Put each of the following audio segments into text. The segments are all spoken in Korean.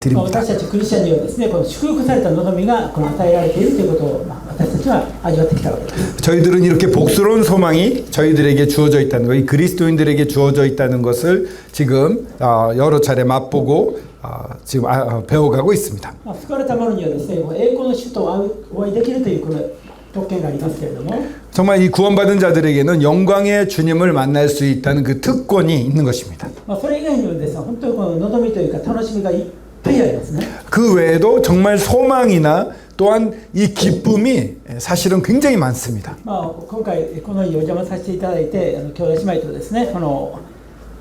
드립니다. 私たちクリスチャンにはですね、この祝福された望みがこの与えられているということを、私たちは味わってきたわけです。 저희들은 이렇게 복스러운 소망이 저희들에게 주어져 있다는 것, 이 그리스도인들에게 주어져 있다는 것을 지금 여러 차례 맛보고 지금 배워가고 있습니다. 救われた者にはですね、栄光の主とお会いできるというこの特権がありますけれども、 정말 이 구원받은 자들에게는 영광의 주님을 만날 수 있다는 그 특권이 있는 것입니다. それ以外にもですね、本当にこの望みというか楽しみがいっぱいありますね。 그 외에도 정말 소망이나 또한 이 기쁨이 사실은 굉장히 많습니다. 今回この家お邪魔させていただいて、兄弟姉妹とですね、お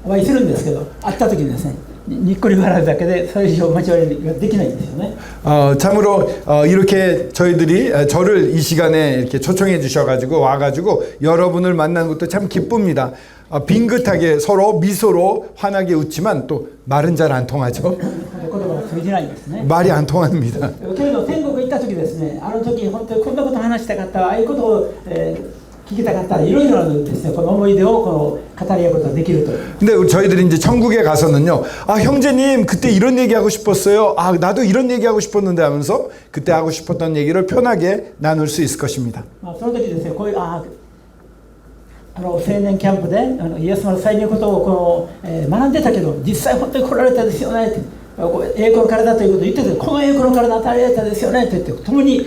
会いするんですけど、会った時にですね、にっこり笑うだけでそれ以上交わりができないんですよね。 참으로 이렇게 저희들이 저를 이 시간에 이렇게 초청해 주셔가지고 와가지고 여러분을 만나는 것도 참 기쁩니다. 빙긋하게 서로 미소로 환하게 웃지만 또 말은 잘 안 통하죠. 言葉が通じないんですね。 말이 안 통합니다. けれど天国行った時ですね、あの時本当にこんなこと話したかった、ああいうことを、聞きたかった、いろいろなですね、この思い出を語り合うことができると。 근데 저희들이 이제 천국에 가서는요, 형제님 그때 이런 얘기하고 싶었어요. 나도 이런 얘기하고 싶었는데 하면서 그때 하고 싶었던 얘기를 편하게 나눌 수 있을 것입니다. その時ですね、こういう青年キャンプでイエス様の再臨のことを学んでたけど、実際本当に来られたですよねって、栄光の体ということを言ってて、この栄光の体与えられたですよねって言って共に語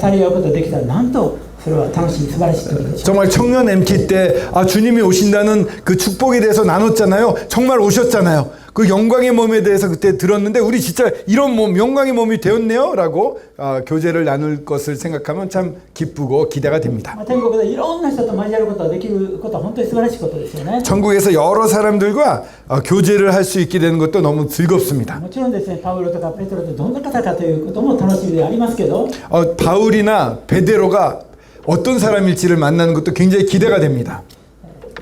り合うことができたら、なんとそれは楽しい素晴らしいことでしょう。 정말 청년 MT 때 주님이 오신다는 그 축복에 대해서 나눴잖아요. 정말 오셨잖아요. 그 영광의 몸에 대해서 그때 들었는데 우리 진짜 이런 몸, 영광의 몸이 되었네요 라고 교제를 나눌 것을 생각하면 참 기쁘고 기대가 됩니다. 天国でいろんな人と交わることができることは本当に素晴らしいことですよね。 천국에서 여러 사람들과 교제를 할 수 있게 되는 것도 너무 즐겁습니다. もちろんですね、パウロとかペトロってどんな方かということも楽しみでありますけど、 바울이나 베드로가 어떤 사람일지를 만나는 것도 굉장히 기대가 됩니다.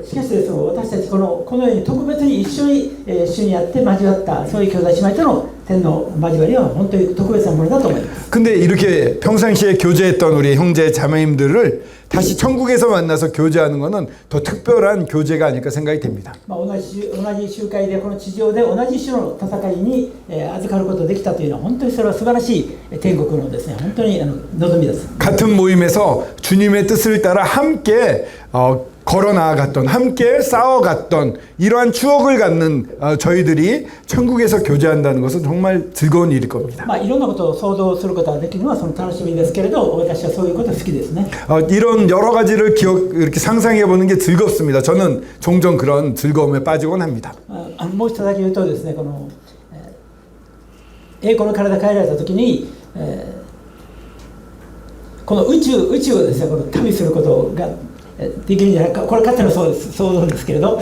しかしですね、私たちこのように特別に一緒に主にやって交わったそういう兄弟姉妹との天の交わりは本当に特別なものだと思います。 근데 이렇게 평상시에 교제했던 우리 형제 자매님들을 다시 천국에서 만나서 교제하는 것은 더 특별한 교제가 아닐까 생각이 됩니다. 同じ集会でこの地上で同じ種の戦いに預かることができたというのは本当にそれは素晴らしい天国のですね、本当に望みです。 같은 모임에서 주님의 뜻을 따라 함께 걸어 나아갔던, 함께 싸워갔던 이러한 추억을 갖는 저희들이 천국에서 교제한다는 것은 정말 즐거운 일일 겁니다. いろんなことを想像することができるのはその楽しみですけれど、私はそういうこと好きですね。 이런 여러 가지를 이렇게 상상해 보는 게 즐겁습니다. 저는 종종 그런 즐거움에 빠지곤 합니다. もう一つだけ言うとですね、この栄光の体変えられた時に、この宇宙をですね、この旅することができるんじゃないか、これ勝手な想像ですけれど、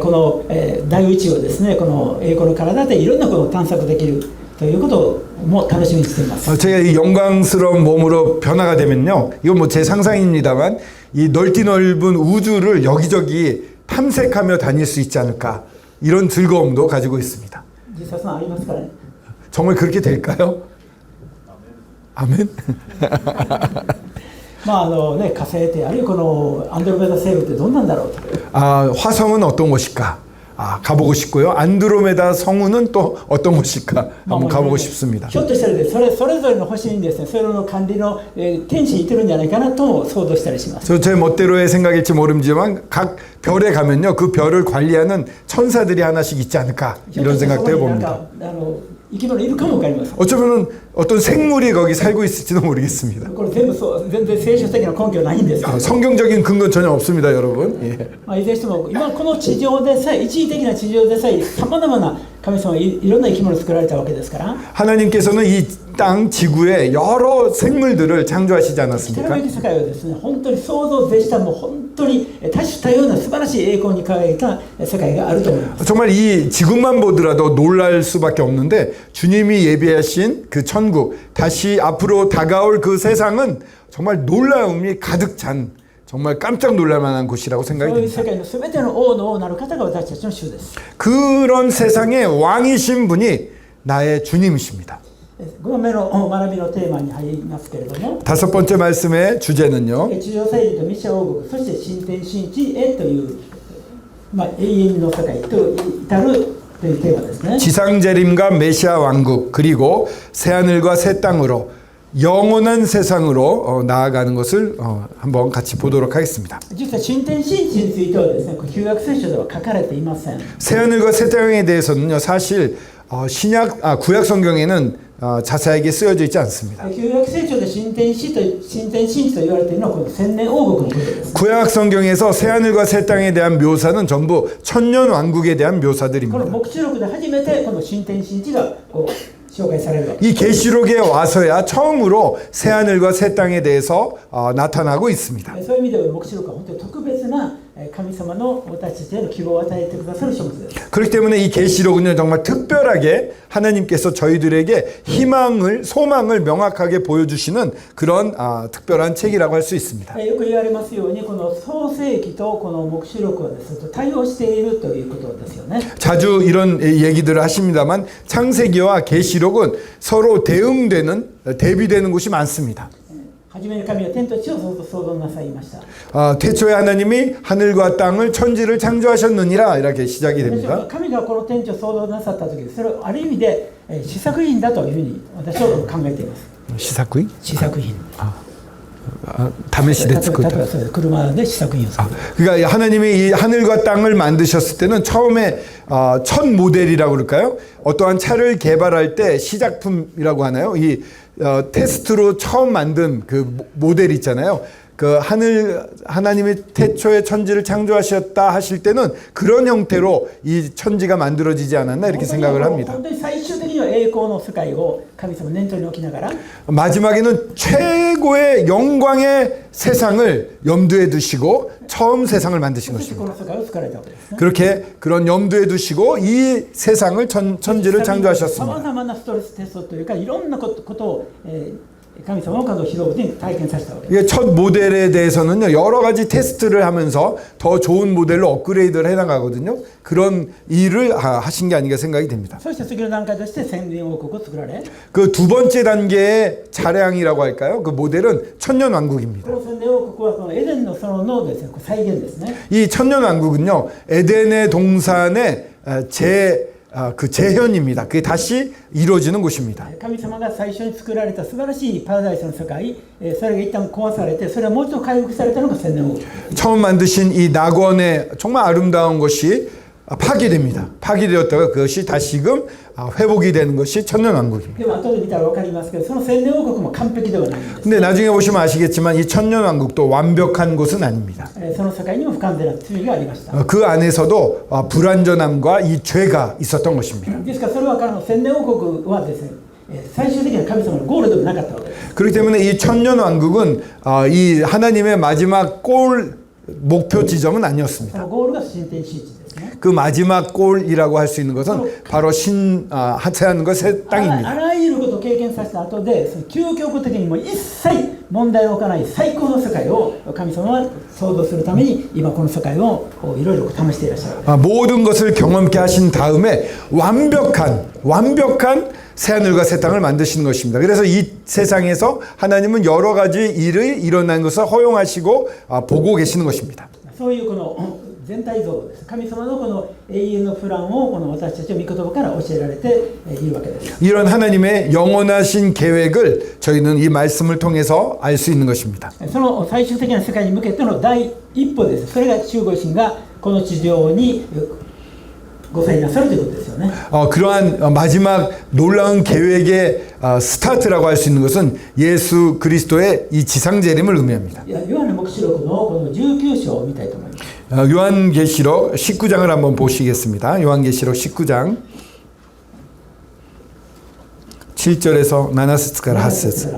この大宇宙をですね、この栄光の体でいろんなことを探索できるということも楽しみにしています。 제가 이 영광스러운 몸으로 변화가 되면요, 이건 뭐 제 상상입니다만 이 넓디 넓은 우주를 여기저기 탐색하며 다닐 수 있지 않을까, 이런 즐거움도 가지고 있습니다. 実際そのありますからね。 정말 그렇게 될까요? 아멘. 火星ってあるいはこのアンドロメダ星雲ってどんなんだろうと。 화성은 어떤 곳일까? 가보고 싶고요. 안드로메다 성운은 또 어떤 곳일까? 한번 가보고 싶습니다. ひょっとしたらそれぞれの星にですね、それの管理の天使にいてるんじゃないかなとも想像したりします。 제 멋대로의 생각일지 모르지만 각 별에 가면요, 그 별을 관리하는 천사들이 하나씩 있지 않을까, 이런 생각도 해봅니다. 生き物いるかも分かります。 어쩌면 어떤 생물이 거기 살고 있을지도 모르겠습니다. これ全然聖書的な根拠はないんですけど、 성경적인 근거는 전혀 없습니다, 여러분. 예. いずれにしても今この地上でさえ、一時的な地上でさえさまざまな神様いろんな生き物を作られたわけですから、 하나님께서는 이 땅 지구에 여러 생물들을 창조하시지 来たる 않았습니까? べき世界はですね、本当に想像を絶したもう本当に多種多様な素晴らしい栄光に輝いた世界があると思います。 정말 이 지구만 보더라도 놀랄 수밖에 없는데, 주님이 예비하신 그 천국, 다시 앞으로 다가올 그 세상은 정말 놀라움이 가득 찬, 정말 깜짝 놀랄 만한 곳이라고 생각이 そういう 듭니다. 世界の全ての王の王なる方が私たちの主です。 그런 세상의 왕이신 분이 나의 주님이십니다. 5番目の学びのテーマに入りますけれども、 다섯 번째 말씀의 주제는요, 地上世紀とミシャ王国、そして新天新地へという、永遠の世界と至るというテーマですね。 지상재림과 메시아 왕국 그리고 새하늘과 새 땅으로 영원한 세상으로 나아가는 것을 한번 같이 보도록 하겠습니다. 実は新天新地についてはですね、旧約聖書では書かれていません。 새하늘과 새 땅에 대해서는요, 사실 구약 성경에는 자세하게 쓰여져 있지 않습니다. 旧約聖書で新天新地と言われているのはこの千年王国のことです。 구약 성경에서 새하늘과 새 땅에 대한 묘사는 전부 천년 왕국에 대한 この 묘사들입니다. 黙示録で初めてこの新天新地がこう紹介されるわけです。 이 계시록에 와서야 처음으로 새하늘과 새 땅에 대해서 나타나고 있습니다. そういう意味では黙示録は本当に特別な神様の私たちへの希望を与えてくださる書物です。 그렇기 때문에 이 계시록은요, 정말 특별하게 하나님께서 저희들에게 소망을 명확하게 보여주시는 그런 특별한 책이라고 할 수 있습니다. よく言われますようにこの創世記とこの黙示録はですね対応しているということですよね。 자주 이런 얘기들을 하십니다만 창세기와 계시록은 서로 대비되는 곳이 많습니다. 初めに神は天と地を創造なさいました。 태초에 하나님이 하늘과 땅을 천지를 창조하셨느니라 이렇게 시작이 됩니다. 神がこの天地を創造なさった時、それをある意味で試作品だというふうに私は考えています。 시사구이? 試作品。 다메시데 쓰고 있다. 車で試作品を作る。 그러니까 하나님이 이 하늘과 땅을 만드셨을 때는 처음에 첫 모델이라고 그럴까요? 어떠한 차를 개발할 때 시작품이라고 하나요? 이 테스트로 처음 만든 그 모델 있잖아요. 그 하나님이 태초에 천지를 창조하셨다 하실 때는 그런 형태로 이 천지가 만들어지지 않았나 이렇게 생각을 합니다. 本当に最終的には栄光の世界を神様念頭に置きながら 마지막에는 최고의 영광의 세상을 염두에 두시고 처음 세상을 만드신 そしてこ 것입니다. の世界を作られたわけですね。 그렇게 그런 염두에 두시고 이 세상을 천지를 さ 창조하셨습니다. まざまなストレステストというかいろんなことを、神様を広報に体験させたわけです。 이게 첫 모델에 대해서는요, 여러 가지 테스트를 하면서 더 좋은 모델로 업그레이드를 해나가거든요. 그런 일을 하신 게 아닌가 생각이 됩니다. そして次の段階として千年王国を作られ、 그 두 번째 단계의 차량이라고 할까요? 그 모델은 천년왕국입니다. この千年王国はこのエデンの園のですね、再現ですね。 이 천년왕국은요, 에덴의 동산의 그 재현입니다. 그게 다시 이루어지는 곳입니다. 神様が最初に作られた素晴らしいパラダイスの世界、それが一旦壊されて、それはもう一度回復されたのが千年王国。 처음 만드신 이 낙원의 정말 아름다운 것이 파괴됩니다. 파괴되었다가 그것이 다시금 회복이 되는 것이 천년왕국입니다. でも後で見たら分かりますけど、その千年王国も完璧ではないんです。 근데 나중에 보시면 아시겠지만 이 천년왕국도 완벽한 곳은 아닙니다. その世界にも不完全な罪がありました。 그 안에서도 불완전함과 이 죄가 있었던 것입니다. ですからそれは彼の千年王国はですね、最終的な神様のゴールでもなかったわけです。 그렇기 때문에 이 천년왕국은 이 하나님의 마지막 목표 지점은 そ 아니었습니다. のゴールが新天新地ですね。 그 마지막 골이라고 할 수 있는 것은 바로 하체하는 새 あ 땅입니다. らゆることを経験させた後で、その究極的にも一切問題を置かない最高の世界を神様は創造するために今この世界をいろいろ試していらっしゃる。 모든 것을 경험케 하신 다음에 완벽한 새하늘과 새 땅을 만드시는 것입니다. 그래서 이 세상에서 하나님은 여러 가지 일이 일어난 것을 허용하시고 보고 계시는 것입니다. そういうこの全体像です。神様のこの永遠のプランをこの私たちは御言葉から教えられているわけです。 이런 하나님의 영원하신 계획을 저희는 이 말씀을 통해서 알 수 있는 것입니다. その最終的な世界に向けての第一歩です。それが中ご神がこの地上にご再臨なさるということですよね。 그러한 마지막 놀라운 계획의 스타트라고 할 수 있는 것은 예수 그리스도의 이 지상재림을 의미합니다. ヨハネ黙示録のこの19章を見たいと思います。 요한계시록 19장을 한번 보시겠습니다. 요한계시록 19장 7절에서 7節から 8節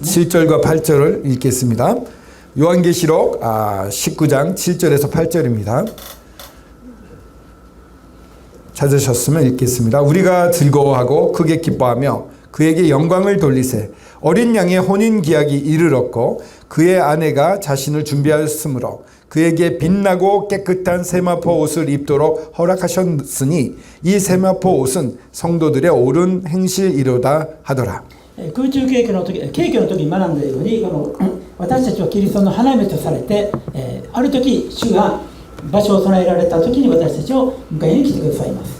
7절과 8절을 읽겠습니다. 요한계시록 19장 7절에서 8절입니다. 찾으셨으면 읽겠습니다. 우리가 즐거워하고 크게 기뻐하며 그에게 영광을 돌리세. 어린 양의 혼인기약이 이르렀고 그의 아내가 자신을 준비하였으므로 그에게 빛나고 깨끗한 세마포 옷을 입도록 허락하셨으니 이 세마포 옷은 성도들의 옳은 행실이로다 하더라. 空中景気の時に学んだようにこの私たちはキリストの花嫁とされて、ある時主が場所を備えられた時に私たちを迎えに来てくださいます。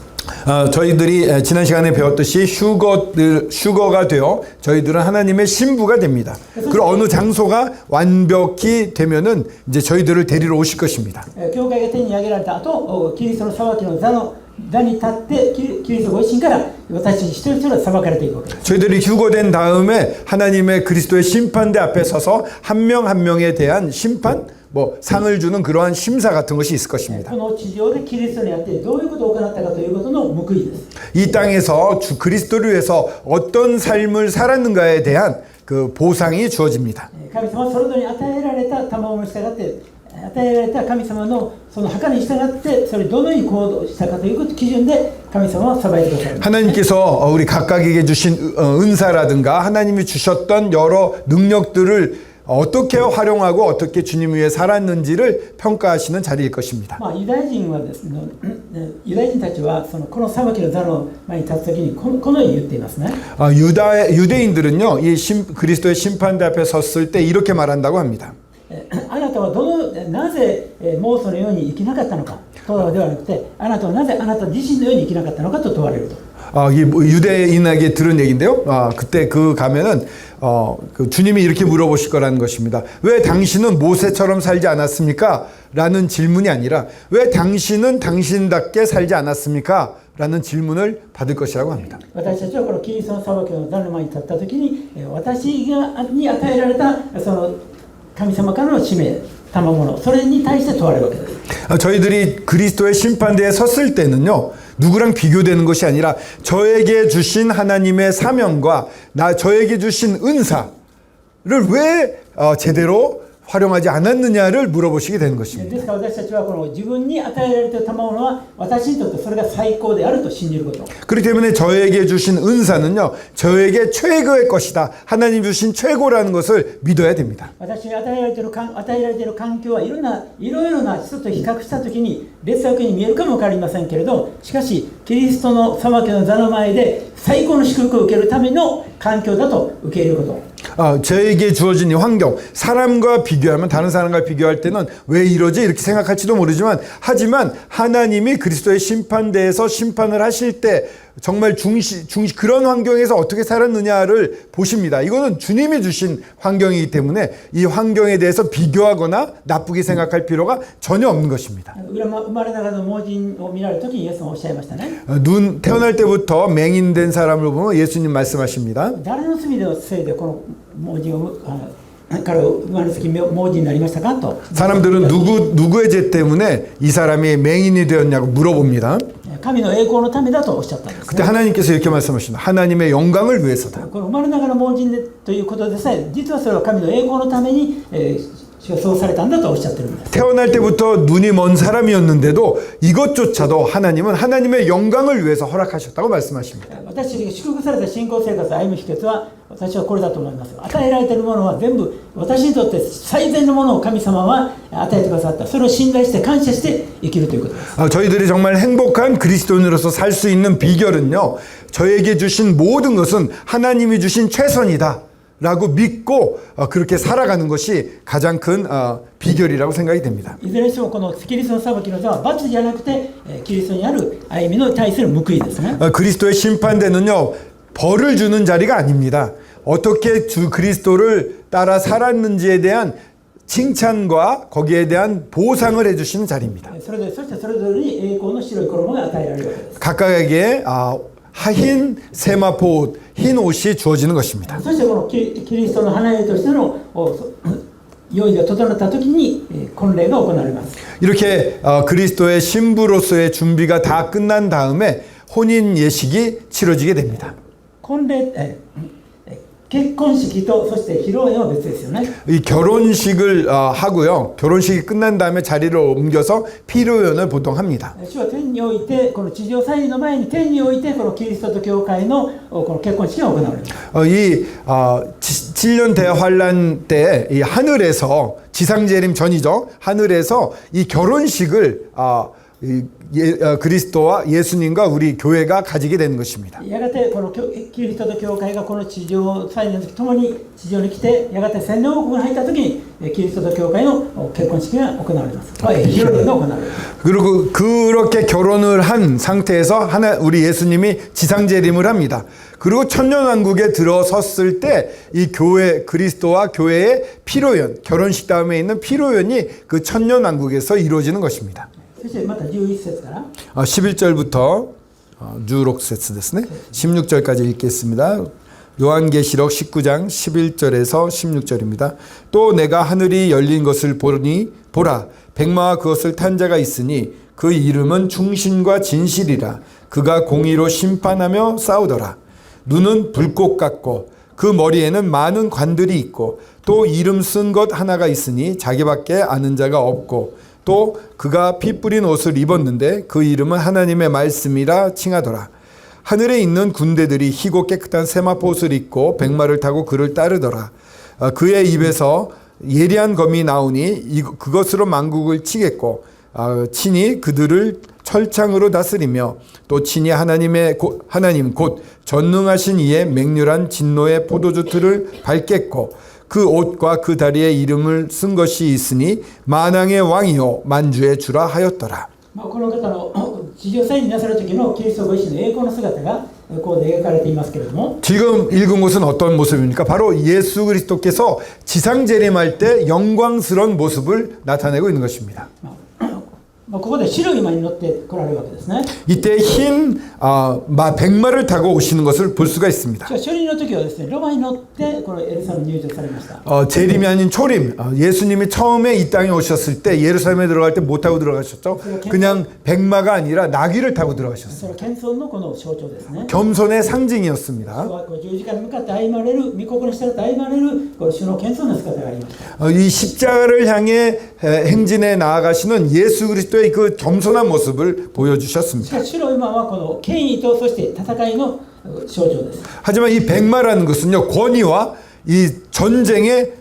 저희들이 지난 시간에 배웠듯이 휴거가 되어 저희들은 하나님의 신부가 됩니다. 그리고 어느 장소가 완벽히 되면은 이제 저희들을 데리러 오실 것입니다. 教会が手に上げられた後、キリストの裁きの座に立ってキリストご自身から私一人一人裁かれていくわけです。 저희들이 휴거된 다음에 하나님의 그리스도의 심판대 앞에 서서 한 명 한 명에 대한 심판, 뭐 상을 주는 그러한 심사 같은 것이 있을 것입니다. この地上でキリストにあってどういうことを行ったかということの報いです。 이 땅에서 주 그리스도를 위해서 어떤 삶을 살았는가에 대한 그 보상이 주어집니다. 神様はそれぞれに与えられた賜物に従って与えられた神様のその計に従ってそれどのように行動したかという基準で神様は裁いてください。 하나님께서 우리 각각에게 주신 은사라든가 하나님이 주셨던 여러 능력들을 어떻게 활용하고 어떻게 주님 위해 살았는지를 평가하시는 자리일 것입니다. ユダヤ人はですね、ユダヤ人たちはこの裁きの座の前に立つときにこのように言っていますね。 유대인들은요, 그리스도의 심판대 앞에 섰을 때 이렇게 말한다고 합니다. あなたはなぜモーセのように生きなかったのかとではなくて、あなたはなぜあなた自身のように生きなかったのかと問われると。 이 유대인에게 들은 얘기인데요. 그때 가면은 그 주님이 이렇게 물어보실 거라는 것입니다. 왜 당신은 모세처럼 살지 않았습니까? 라는 질문이 아니라 왜 당신은 당신답게 살지 않았습니까? 라는 질문을 받을 것이라고 합니다. 私たちはこのキリストの裁きの座の前に立ったときに、私に与えられたその神様からの使命、賜物、それに対して問われるわけです。 저희들이 그리스도의 심판대에 섰을 때는요, 누구랑 비교되는 것이 아니라 저에게 주신 하나님의 사명과 저에게 주신 은사를 왜 제대로 활용하지 않았느냐를 물어보시게 되는 것입니다. ですから私たちはこの自分に与えられた賜物は私にとってそれが最高であると信じること。 그렇기 때문에 저에게 주신 은사는요, 저에게 최고의 것이다. 하나님 주신 최고라는 것을 믿어야 됩니다. 私に与えられている環境はいろいろな人と比較したときに劣悪に見えるかも分かりませんけれど、しかしキリストの裁きの座の前で最高の祝福を受けるための環境だと受け入れること。 저에게 주어진 이 환경, 사람과 비교하면 다른 사람과 비교할 때는 왜 이러지 이렇게 생각할지도 모르지만 하지만 하나님이 그리스도의 심판대에서 심판을 하실 때 정말 그런 환경에서 어떻게 살았느냐를 보십니다. 이거는 주님이 주신 환경이기 때문에 이 환경에 대해서 비교하거나 나쁘게 생각할 필요가 전혀 없는 것입니다. 生まれながらの盲人を見られるときにイエスもおっしゃいましたね。 태어날 때부터 맹인된 사람을 보면 예수님 말씀하십니다. 誰の罪のせいでこの盲人を彼を生まれつき盲人になりましたかと。 사람들은 누구의 죄 때문에 이 사람이 맹인이 되었냐고 물어봅니다. 神の栄光のためだとおっしゃったんです、ね。 그때 하나님께서 이렇게 말씀하십니다. 하나님의 영광을 위해서다. この生まれながら盲人でということでさえ、実はそれは神の栄光のために、そうされたんだとおっしゃってるんです。 태어날 때부터 눈이 먼 사람이었는데도 이것조차도 하나님은 하나님의 영광을 위해서 허락하셨다고 말씀하십니다. 私が祝福された信仰生活を歩む秘訣は私はこれだと思います。与えられているものは全部私にとって最善のものを神様は与えてくださった。それを信頼して感謝して生きるということです。 저희들이 정말 행복한 그리스도인으로서 살 수 있는 비결은요, 저에게 주신 모든 것은 하나님이 주신 최선이다 라고 믿고 그렇게 살아가는 것이 가장 큰 비결이라고 생각이 됩니다. いずれにしてもこのキリストの裁きの座は罰じゃなくてキリストにある歩みの対する報いですね。 그리스도의 심판대는요, 벌을 주는 자리가 아닙니다. 어떻게 주 그리스도를 따라 살았는지에 대한 칭찬과 거기에 대한 보상을 해주시는 자리입니다. そしてそれぞれに栄光の白い衣が与えられるわけです。 각각에게 흰 세마포 옷, 흰 옷이 주어지는 것입니다. そしてこのキリストの花嫁としての用意が整った時に婚礼が行われます。 이렇게 그리스도의 신부로서의 준비가 다 끝난 다음에 혼인 예식이 치러지게 됩니다. 婚礼結婚式とそして披露宴は別ですよね。 이 결혼식을 하고요. 결혼식이 끝난 다음에 자리를 옮겨서 피로연을 보통 합니다. 主は天においてこの地上祭の前に天においてこのキリストと教会のこの結婚式が行われます。 이 7년 대환란 때 이 하늘에서 지상재림 전이죠. 하늘에서 이 결혼식을 그리스도와 예수님과 우리 교회가 가지게 되는 것입니다. やがてこのキリストと教会がこの地上再臨の時共に地上に来てやがて洗礼王国が入った時にキリストと教会の結婚式が行われます。披露宴が行われます。 그리고 그렇게 결혼을 한 상태에서 우리 예수님이 지상재림을 합니다. 그리고 천년왕국에 들어섰을 때 이 교회 그리스도와 교회의 피로연 결혼식 다음에 있는 피로연이 그 천년왕국에서 이루어지는 것입니다. そしてまた11節から 11절부터 16節ですね. 16절까지 읽겠습니다. 요한계시록 19장 11절에서 16절입니다. 또 내가 하늘이 열린 것을 보니 보라 백마와 그것을 탄 자가 있으니 그 이름은 충신과 진실이라. 그가 공의로 심판하며 싸우더라. 눈은 불꽃 같고 그 머리에는 많은 관들이 있고 또 이름 쓴 것 하나가 있으니 자기밖에 아는 자가 없고 또 그가 피 뿌린 옷을 입었는데 그 이름은 하나님의 말씀이라 칭하더라. 하늘에 있는 군대들이 희고 깨끗한 세마포 옷을 입고 백마를 타고 그를 따르더라. 그의 입에서 예리한 검이 나오니 그것으로 만국을 치겠고 친히 그들을 철창으로 다스리며 또 친히 하나님 곧 전능하신 이의 맹렬한 진노의 포도주 틀을 밟겠고 그 옷과 그 다리에 이름을 쓴 것이 있으니 만왕의 왕이요 만주의 주라 하였더라. この方の地上再臨なさる時のキリストご自身の栄光の姿がこう描かれていますけれども 지금 읽은 것은 어떤 모습입니까? 바로 예수 그리스도께서 지상 재림할 때 영광스러운 모습을 나타내고 있는 것입니다. ここで白い馬に乗って来られるわけですね。 이때 흰 백마를 타고 오시는 것을 볼 수가 있습니다. 初任の時はですね、ロバに乗ってこのエルサレムに入場されました。 재림이 아닌 초림. 예수님이 처음에 이 땅에 오셨을 때 예루살렘에 들어갈 때 못 타고 들어가셨죠. 그냥 백마가 아니라 나귀를 타고 들어가셨어요. それは謙遜のこの象徴ですね。 겸손의 상징이었습니다. 十字架に向かって歩まれる、御心に従って歩まれるこの主の謙遜な姿がありました。 이 십자가를 향해 행진해 나아가시는 예수 그리스도의 그 겸손한 모습을 し 보여주셨습니다. かし白い馬はこの権威とそして戦いの象徴です。 하지만 이 백마라는 것은요 권위와 이 전쟁의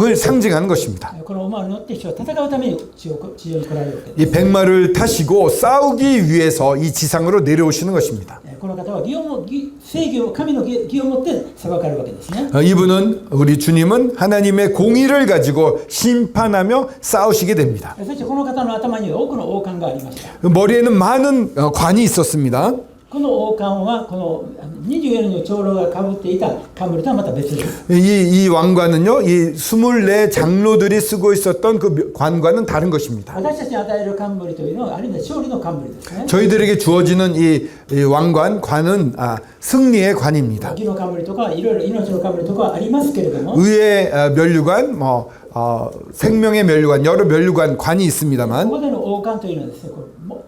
을 상징하는 것입니다. この馬に乗って人は戦うために地上に来られるわけです。 이 백마를 타시고 싸우기 위해서 이 지상으로 내려오시는 것입니다. この方は正義を神の義を持って裁かれるわけですね。 이분은 우리 주님은 하나님의 공의를 가지고 심판하며 싸우시게 됩니다. そしてこの方の頭には多くの王冠がありました。 머리에는 많은 관이 있었습니다. この王冠はこの24人の長老がかぶっていた冠とはまた別です。 이 왕관은요, 이 24 장로들이 쓰고 있었던 그 관과는 다른 것입니다. 私たちに与える冠というのはある意味で勝利の冠ですね。 저희들에게 주어지는 이 관은 승리의 관입니다. 義の冠とかいろいろ命の冠とかありますけれども、 의의 면류관, 생명의 면류관, 여러 면류관 관이 こ 있습니다만 こでの王冠というのはですね、これも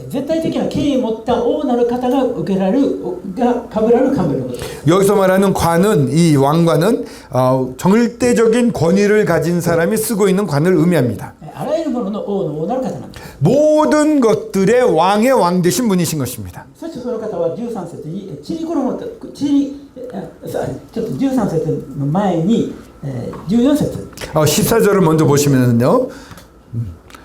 絶対的な権威を持った王なる方が受けられるがかぶられる冠のことです。 여기서 말하는 관은 이 왕관은 절대적인 권위를 가진 사람이 쓰고 있는 관을 의미합니다. あらゆるものの王の王なる方なんです。 모든 것들의 왕의 왕 되신 분이신 것입니다. そしてその方は13節にちょっと13節の前に14節 14절을 먼저 보시면요.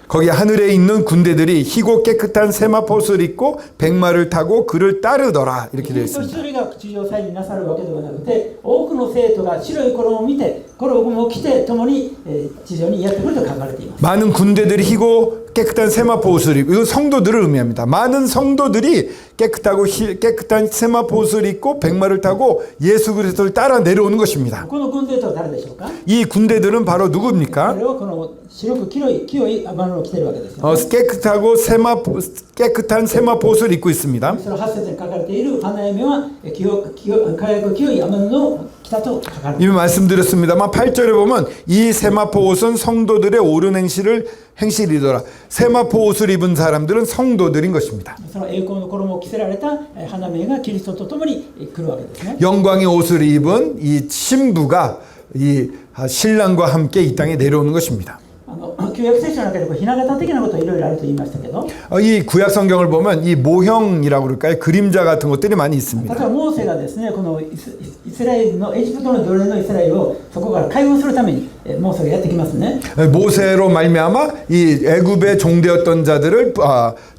거기 하늘에 있는 군대들이 희고 깨끗한 세마포옷을 입고 백마를 타고 그를 따르더라 이렇게 되어 一人 있습니다. 一人が地上再臨なさるわけではなくて、多くの生徒が白い衣を見て、衣を着て共に地上にやってくると書かれています。 많은 군대들이 희고 깨끗한 세마포옷을 입고 이건 성도들을 의미합니다. 많은 성도들이 깨끗한 세마포옷을 입고 백마를 타고 예수 그리스도를 따라 내려오는 것입니다. この軍勢とは誰でしょうか？ 이 군대들은 바로 누굽니까? それをこの白く清い天野を着ているわけですよ、ね。 깨끗한 세마포옷을 입고 있습니다. その8節に書かれている花嫁は輝く清い天野を着たと書かれています。 이미 말씀드렸습니다만 8절에 보면 이 세마포옷은 성도들의 옳은 행실이더라. 세마포옷을 입은 사람들은 성도들인 것입니다. その栄光の衣を着せられた花嫁がキリストと共に来るわけですね。 영광의 옷을 입은 이 신부가 이 신랑과 함께 이 땅에 내려오는 것입니다. 旧約聖書の中でこうひな形的なこといろいろあると言いましたけど、 이 구약 성경을 보면 이 모형이라고 그럴까요? 그림자 같은 것들이 많이 例 있습니다. えばモーセがですねこのイスラエルのエジプトの奴隷のイスラエルをそこから解放するためにモーセがやってきますね。 모세로 말미암아 이 애굽의 종되었던 자들을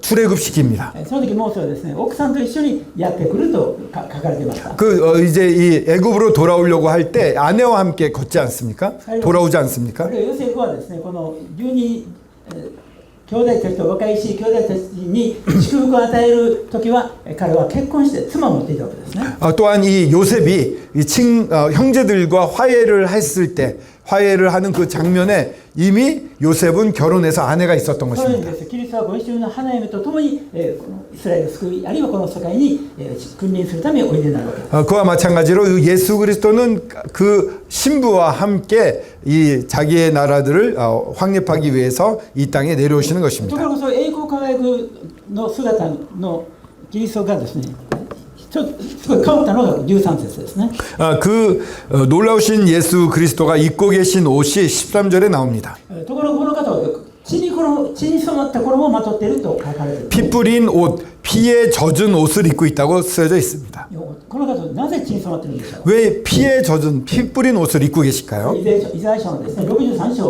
출애굽시킵니다. その時モーセはですね奥さんと一緒にやってくると書かれていました。 이제 이 애굽으로 돌아오려고 할 때 아내와 함께 걷지 않습니까? 돌아오지 않습니까? ヨセフはですねこの12兄弟たちと若いし兄弟たちに祝福を与える時は彼は結婚して妻を持っていたわけですね。 또한 이 요셉이 형제들과 화해를 했을 때 화해를 하는 그 장면에 이미 요셉은 결혼해서 아내가 있었던 そういう意味 것입니다. です。キリストはご一緒の花嫁と共にこのイスラエルを救いあるいはこの世界に君臨するためにおいでになるわけです。 그와 마찬가지로 예수 그리스도는 그 신부와 함께 이 자기의 나라들을 확립하기 위해서 이 땅에 내려오시는 とこ 것입니다. ろがその栄光輝くの姿のキリストがですねちょっとすごい変わったのが13節ですね。 그 놀라우신 예수 그리스도가 입고 계신 옷이 13절에 나옵니다. ところがこの方は血に染まった衣をまとっていると書かれている。 피 뿌린 옷, 피에 젖은 옷을 입고 있다고 쓰여져 있습니다. この方はなぜ血に染まっているんでしょう。 왜 피에 젖은 피 뿌린 옷을 입고 계실까요? イザヤ書のですね63章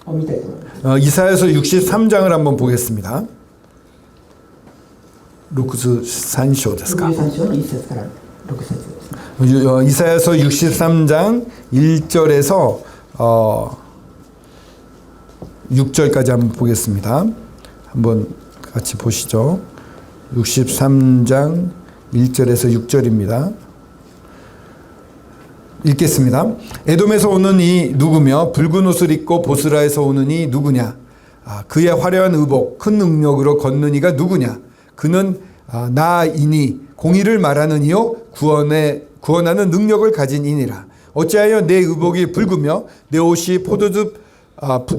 を見たいと思います。 이사야서 63장을 한번 보겠습니다. 63章ですか? 63章の1節から6節ですね。 이사야서 63장 1절에서 6절까지 한번 보겠습니다. 한번 같이 보시죠. 63장 1절에서 6절입니다. 읽겠습니다. 에돔에서 오는 이 누구며 붉은 옷을 입고 보스라에서 오는 이 누구냐? 그의 화려한 의복 큰 능력으로 걷는 이가 누구냐? 그는 나이니 공의를 말하는 이요 구원하는 능력을 가진 이니라. 어찌하여 내 의복이 붉으며 내 옷이 포도즙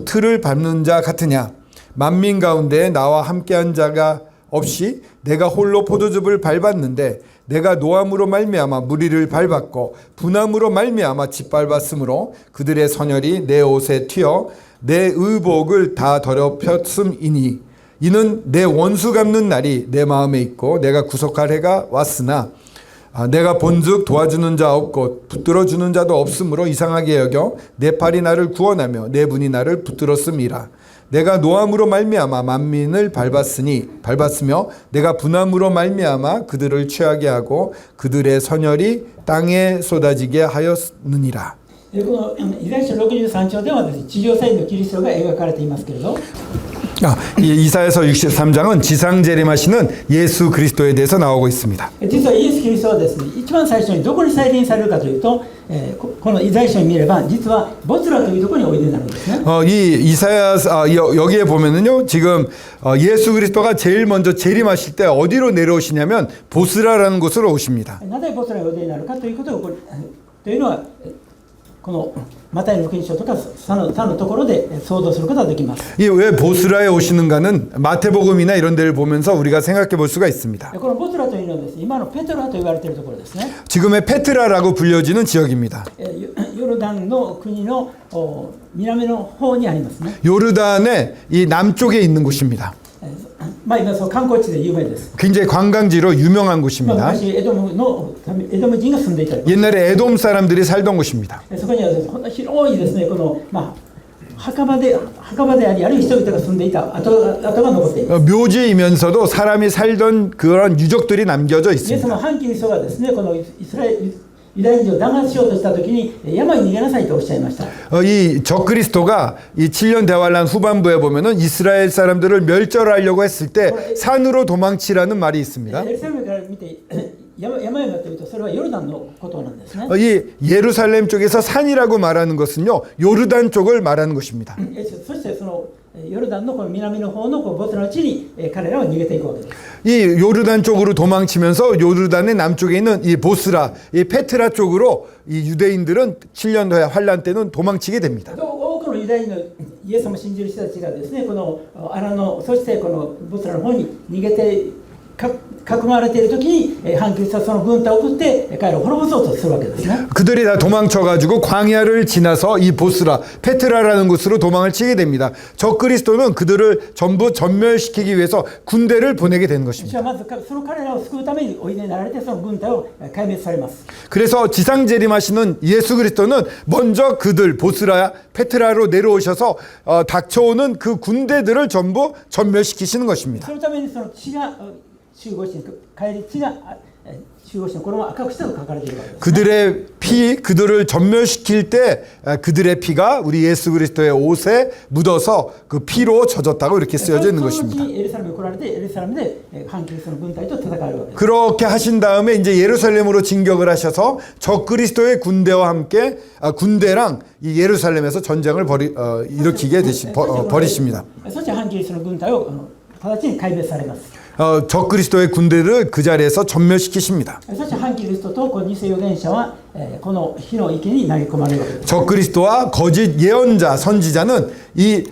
틀을 밟는 자 같으냐? 만민 가운데 나와 함께한 자가 없이 내가 홀로 포도즙을 밟았는데 내가 노함으로 말미암아 무리를 밟았고 분함으로 말미암아 짓밟았으므로 그들의 선혈이 내 옷에 튀어 내 의복을 다 더럽혔음이니 이는 내 원수 갚는 날이 내 마음에 있고 내가 구속할 해가 왔으나 내가 본즉 도와주는 자 없고 붙들어주는 자도 없으므로 이상하게 여겨 내 팔이 나를 구원하며 내 분이 나를 붙들었음이라. 내가 노함으로 말미암아 만민을 밟았으며 내가 분함으로 말미암아 그들을 취하게 하고 그들의 선혈이 땅에 쏟아지게 하였느니라. このイザヤ書63章ではですね地上祭のキリストが描かれていますけれど 이사야서 63장은 지상 재림하시는 예수 그리스도에 대해서 나오고 있습니다. 実はイエス・キリストはですね一番最初にどこに再臨されるかというと、このイザヤ書に見れば実はボツラというところにおいでになるんですね。 이 이사야 여기에 보면은요 지금 예수 그리스도가 제일 먼저 재림하실 때 어디로 내려오시냐면 보스라라는 곳으로 오십니다. なぜボツラにおいでになるかということをというのはこのマタイの福音書とか他のところで想像することができます。 왜 보스라에 오시는가는 마태복음이나 이런 데를 보면서 우리가 생각해 볼 수가 있습니다. このボツラというのはですね今のペトラと言われているところですね。 지금의 페트라라고 불려지는 지역입니다. ヨルダンの国の南の方にありますね。 요르단의 이 남쪽에 있는 곳입니다. まあ今その観光地で有名です。 굉장히 관광지로 유명한 곳입니다. 昔エドム人が住んでいたり 옛날에 에돔 사람들이 살던 곳입니다. そこにはですねこんな広いですねこの墓場でありあるいは人々が住んでいた跡が残っています。 묘지이면서도 사람이 살던 그런 유적들이 남겨져 イエス 있습니다. の反キリストがですねこのユダヤ人を弾圧しようとしたときに山に逃げなさいとおっしゃいました。 이 적그리스도가 이 7년 대환란 후반부에 보면은 이스라엘 사람들을 멸절하려고 했을 때 산으로 도망치라는 말이 있습니다. エルサレムから見て山々というとそれはヨルダンのことなんですね。 이 예루살렘 쪽에서 산이라고 말하는 것은요 요르단 쪽을 말하는 것입니다. そしてそのヨルダンのこの南の方のボツラの地に彼らは逃げていくわけです。 이 요르단 쪽으로 도망치면서 요르단의 남쪽에 있는 이 보스라, 이 페트라 쪽으로 이 유대인들은 7년 후에 환란 때는 도망치게 됩니다. 多くのユダヤ人のイエス様を信じる人たちがですねこのアラノそしてこのボツラの方に逃げて囲まれている時に反キリストはその軍隊を送って彼らを滅ぼそうとするわけですね。 그들이 다 도망쳐가지고 광야를 지나서 이 보스라, 페트라라는 곳으로 도망을 치게 됩니다. 적그리스도는 그들을 전부 전멸시키기 위해서 군대를 보내게 되는 私 것입니다. はまずその彼らを救うためにおいでになられてその軍隊を壊滅されます。 그래서 지상재림하시는 예수 그리스도는 먼저 그들 보스라, 페트라로 내려오셔서 닥쳐오는 그 군대들을 전부 전멸시키시는 것입니다. そのためにその血が集合して帰り血が集合してこれも赤くしたと書かれているわけです。 그들의 피, 그들을 전멸시킬 때 그들의 피가 우리 예수 그리스도의 옷에 묻어서 그 피로 젖었다고 이렇게 쓰여져 있는 そのう 것입니다. ちにエルサレムに来られてエルサレムで反キリストの軍隊と戦われるわけです。 그렇게 하신 다음에 이제 예루살렘으로 진격을 하셔서 적그리스도의 군대와 함께 군대랑 이 예루살렘에서 전쟁을 일으키게 버리십니다. そして反キリストの軍隊を直ちに壊滅されます。 적그리스도의 군대를 그 자리에서 전멸시키십니다. そして反キリストとこの偽預言者はこの火の池に投げ込まれるわけです。 적그리스도와 거짓 예언자, 선지자는 이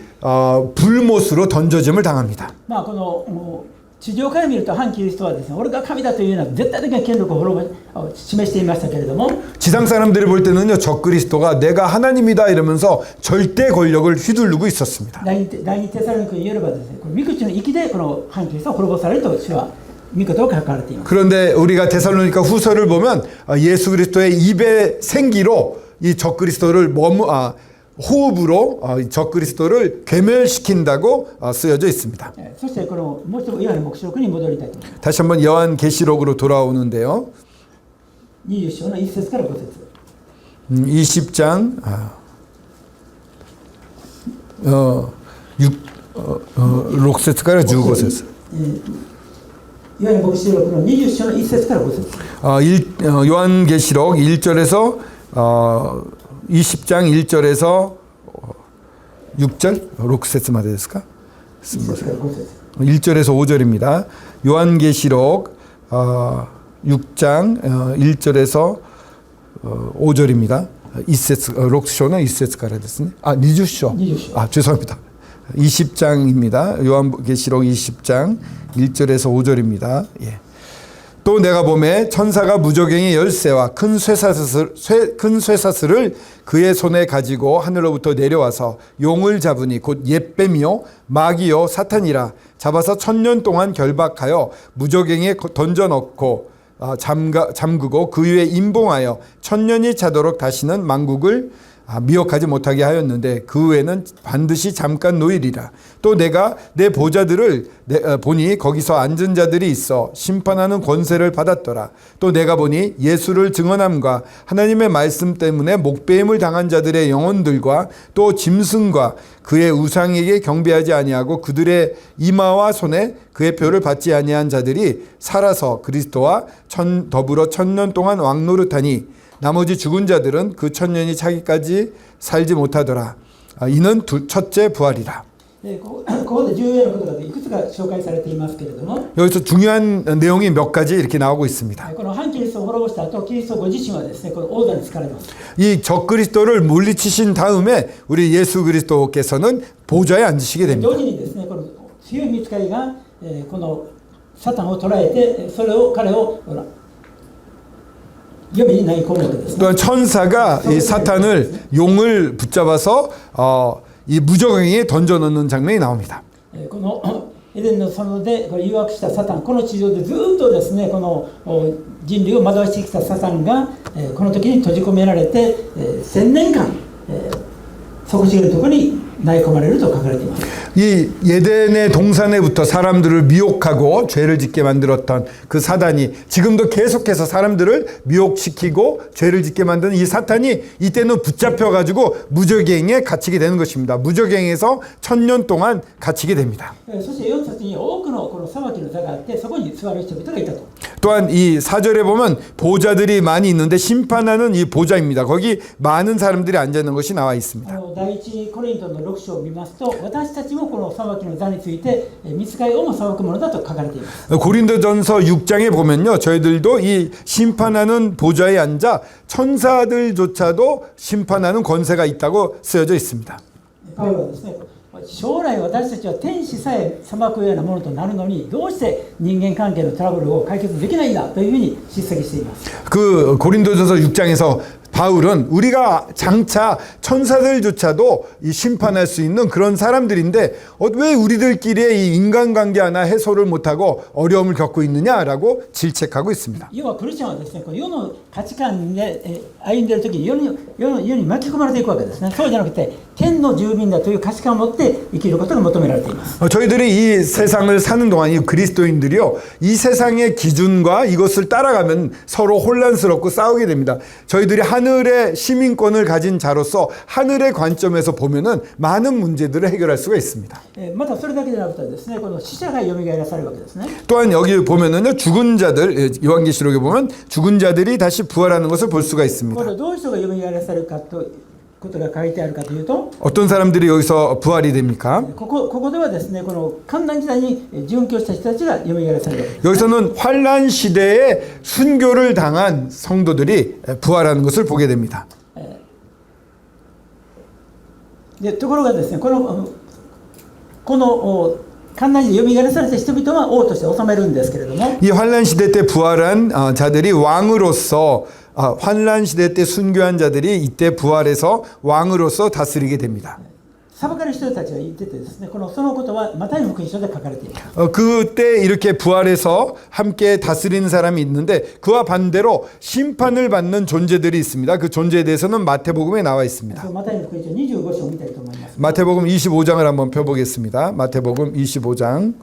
불못으로 던져짐을 당합니다. まあこの地上から見ると反キリストはですね、俺が神だというような絶対的な権力を示していましたけれども、 지상 사람들이 볼 때는요, 적그리스도가 내가 하나님이다 이러면서 절대 권력을 휘두르고 있었습니다. 第二テサロニケによればですね、この御口の息でこの反キリストは滅ぼされると主は御言を書かれています。 그런데 우리가 데살로니가 후서를 보면 예수 그리스도의 입의 생기로 이 적그리스도를 호흡으로 적그리스도를 괴멸시킨다고 쓰여져 있습니다. そしてこのもう一度ヨハネ黙示録に戻りたいと思います。 다시 한번 요한계시록으로 돌아오는데요. 20章の1節から5節。 20장 6節から15節. ヨハネ黙示録の20章の1節から5節。 요한계시록 1절에서 20장 1절에서 6절 6節までですか? 1절에서 5절입니다. 요한계시록 6장 1절에서 5절입니다. 6章の 1節からですね. 20章. 20章. 죄송합니다. 20장입니다. 요한계시록 20장 1절에서 5절입니다. 예. 또 내가 보매 천사가 무저갱의 열쇠와 큰 쇠사슬을 그의 손에 가지고 하늘로부터 내려와서 용을 잡으니 곧 옛뱀이요 마귀요 사탄이라 잡아서 1000년 동안 결박하여 무저갱에 던져넣고 잠그고 그 위에 임봉하여 1000년이 차도록 다시는 만국을 미혹하지 못하게 하였는데 그 후에는 반드시 잠깐 노일이라. 또 내가 내 보좌들을 보니 거기서 앉은 자들이 있어 심판하는 권세를 받았더라. 또 내가 보니 예수를 증언함과 하나님의 말씀 때문에 목배임을 당한 자들의 영혼들과 또 짐승과 그의 우상에게 경배하지 아니하고 그들의 이마와 손에 그의 표를 받지 아니한 자들이 살아서 그리스도와 더불어 1000년 동안 왕노릇하니 나머지 죽은 자들은 그 1000년이 차기까지 살지 못하더라. 이는 첫째 부활이라. ここで重要なことがいくつか紹介されていますけれども、 여기서 중요한 내용이 몇 가지 이렇게 나오고 있습니다. この反キリストを滅ぼした後、キリストご自身はですね、この王座に就かれます。 이 적그리스도를 물리치신 다음에 우리 예수 그리스도께서는 보좌에 앉으시게 同 됩니다. 時にですね、この強い御使いがこのサタンを捕らえて、それを彼を読みに投げ込むわけです。 또한 천사가 이 사탄을 용을 붙잡아서 이 무저갱에 던져넣는 장면이 나옵니다. このエデンの園でこれ誘惑したサタン、この地上でずっとですね、この人類を惑わしてきたサタンがこの時に閉じ込められて1000年間底知れるところに投げ込まれると書かれています。 이 예덴의 동산에부터 사람들을 미혹하고 죄를 짓게 만들었던 그 사단이 지금도 계속해서 사람들을 미혹시키고 죄를 짓게 만드는 이 사탄이 이때는 붙잡혀가지고 무저갱에 갇히게 되는 것입니다. 무저갱에서 1000년 동안 갇히게 됩니다. そして4節に多くのこの裁きの座があって、そこに座る人々がいたと。 또한 이 4절에 보면 보좌들이 많이 있는데 심판하는 이 보좌입니다. 거기 많은 사람들이 앉아 있는 것이 나와 있습니다. 第一コリントの6章を見ますと、私たちもこの裁きの座について御使いをも裁くものだと書かれています。 고린도전서 6장에 보면요, 저희들도 이 심판하는 보좌에 앉아 천사들조차도 심판하는 권세가 있다고 쓰여져 있습니다. パウロはですね、将来私たちは天使さえ裁くようなものとなるのにどうして人間関係のトラブルを解決できないんだというふうに叱責しています。 그 고린도전서 6장에서 바울은 우리가 장차 천사들조차도 이 심판할 수 있는 그런 사람들인데 왜 우리들끼리의 이 인간관계 하나 해소를 못하고 어려움을 겪고 있느냐라고 질책하고 있습니다. 要はクリスチャンはですね、この世の価値観で歩んでいるときに世に巻き込まれていくわけですね。そうじゃなくて天の住民だという価値観を持って生きることが求められています。 저희들이 이 세상을 사는 동안 이 그리스도인들이요, 이 세상의 기준과 이것을 따라가면 서로 혼란스럽고 싸우게 됩니다. 저희들이 하늘의 시민권을 가진 자로서 하늘의 관점에서 보면은 많은 문제들을 해결할 수가 있습니다. またそれだけでなくてですね、この死者が蘇らされるわけですね。 또한 여기 보면은요, 죽은 자들, 요한계시록에 보면 죽은 자들이 다시 부활하는 것을 볼 수가 こ 있습니다. れどういう人が蘇らされるかということが書いてあるかというと、 어떤 사람들이 여기서 부활이 됩니까? ここではですね、この患難時代に殉教した人たちが蘇らされるわけです。 여기서는 환란 시대에 순교를 당한 성도들이 부활하는 것을 보게 됩니다. でところがですね、この患難時代蘇らされた人々は王として治めるんですけれども、 이 환란 시대 때 부활한 자들이 왕으로서 환란 시대 때 순교한 자들이 이때 부활해서 왕으로서 다스리게 됩니다. 裁かれる人たちが言っててですね、そのことはマタイの福音書で書かれています。 그때 이렇게 부활해서 함께 다스리는 사람이 있는데 그와 반대로 심판을 받는 존재들이 있습니다. 그 존재에 대해서는 마태복음에 나와 있습니다. マタイの福音書25章を見たいと思います。 마태복음 25장을 한번 펴보겠습니다. 마태복음 25장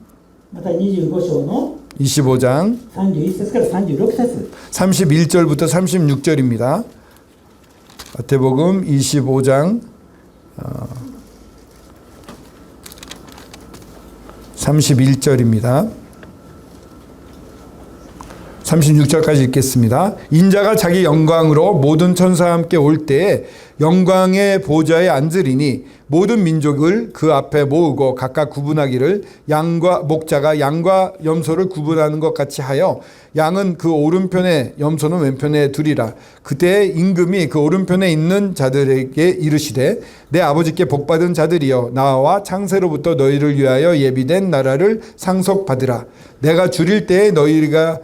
また25章の 25장 31節から36節 31절부터 36절입니다. 마태복음 25장 31절입니다. 36절까지 읽겠습니다. 인자가 자기 영광으로 모든 천사와 함께 올 때에 영광의 보좌에 앉으리니 모든 민족을 그 앞에 모으고 각각 구분하기를 목자가 양과 염소를 구분하는 것 같이 하여 양은 그 오른편에 염소는 왼편에 두리라. 그때 임금이 그 오른편에 있는 자들에게 이르시되 내 아버지께 복받은 자들이여 나와 창세로부터 너희를 위하여 예비된 나라를 상속받으라. 내가 줄일 때에 너희가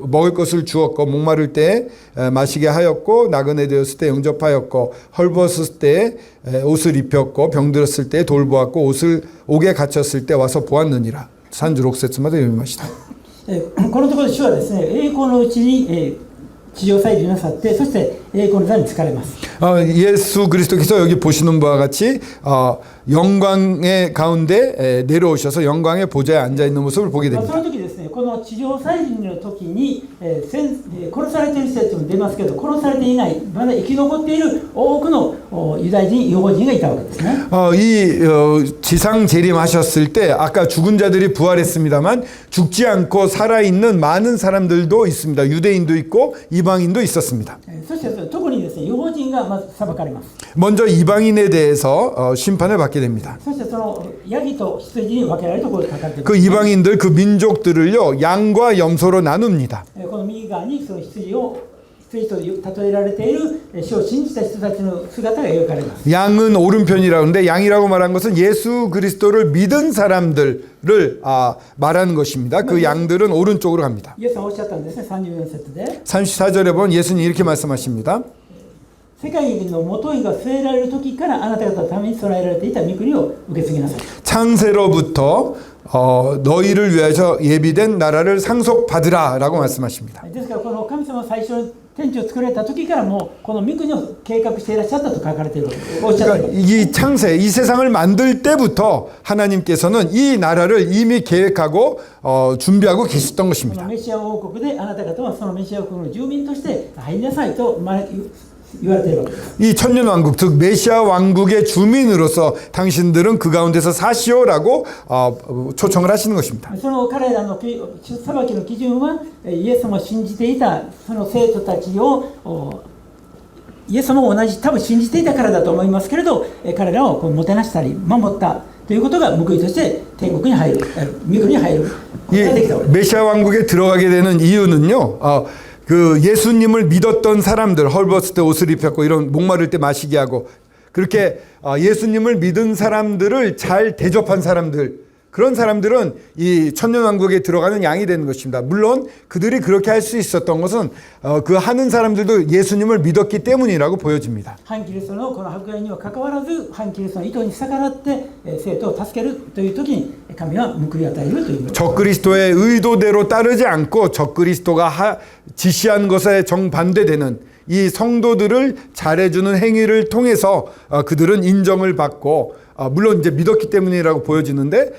먹을 것을 주었고 목마를 때에 마시게 하였고 나그네 되었을 때 영접하였고 헐벗었을 때에 옷을 입혔고 병들었을 때 돌보았고 옥에 갇혔을 때 와서 보았느니라. 36節まで読みました。このところで主はですね、栄光のうちに地上祭司なさって、そして栄光の座に就かれます。 예수 그리스도께서 여기 보시는 바와 같이 영광의 가운데 내려오셔서 영광의 보좌에 앉아 있는 모습을 보게 そ 됩니다. の時ですね、この地上祭司の時に殺されている人たちも出ますけど、殺されていない、まだ生き残っている多くのユダヤ人、ユダヤ人がいたわけですね。 이 지상 재림하셨을 때 아까 죽은 자들이 부활했습니다만 죽지 않고 살아있는 많은 사람들도 있습니다. 유대인도 있고 이방인도 있었습니다. そして特にですね、ユダヤ人がまず裁かれます。 먼저 이방인에 대해서 심판을 받게 됩니다. そしてそのヤギと羊に分けられるところで書かれています。 그 이방인들 그 민족들을요 양과 염소로 나눕니다. この右側にその羊と例えられている主を信じた人たちの姿が描かれます。 양은 오른편이라고 하는데 양이라고 말한 것은 예수 그리스도를 믿은 사람들을 말하는 것입니다. 그 양들은 오른쪽으로 갑니다. イエスさんおっしゃったんですね、34節で。 34절에 보면 예수님 이렇게 말씀하십니다. 世界のもといが据えられる時からあなた方のために備えられていた御国を受け継ぎなさい。 창세로부터 너희를 위해서 예비된 나라를 상속받으라 라고 말씀하십니다. ですからこの神様は最初に天地を作られた時からもうこの御国を計画していらっしゃったと書かれているわけです。おっしゃったわけです。 이 창세, 이 세상을 만들 때부터 하나님께서는 이 나라를 이미 계획하고 준비하고 계셨던 この 것입니다. メシア王国であなた方はそのメシア王国の住民として入りなさいと言われているわけです。 이 천년왕국, 즉 메시아 왕국의 주민으로서 당신들은 그 가운데서 사시오라고 초청을 하시는 것입니다. その彼らの裁きの基準はイエス様を信じていたその生徒たちをイエス様も同じ多分信じていたからだと思いますけれど、彼らをもてなしたり守ったということが報いとして天国に入る、御国に入ることができたわけです。 메시아 왕국에 들어가게 되는 이유는요. 그 예수님을 믿었던 사람들 헐벗을 때 옷을 입혔고 이런 목마를 때 마시게 하고 그렇게 예수님을 믿은 사람들을 잘 대접한 사람들, 그런 사람들은 이 천년왕국에 들어가는 양이 되는 것입니다. 물론 그들이 그렇게 할 수 있었던 것은 그 하는 사람들도 예수님을 믿었기 때문이라고 보여집니다. 反キリストのこの迫害にはかかわらず反キリストの意図に逆らって生徒を助けるという時に神は報い与えるという。 적그리스도의 의도대로 따르지 않고 적그리스도가 지시한 것에 정반대되는 이 성도들을 잘해주는 행위를 통해서 그들은 인정을 받고 물론 이제 믿었기 때문이라고 보여지는데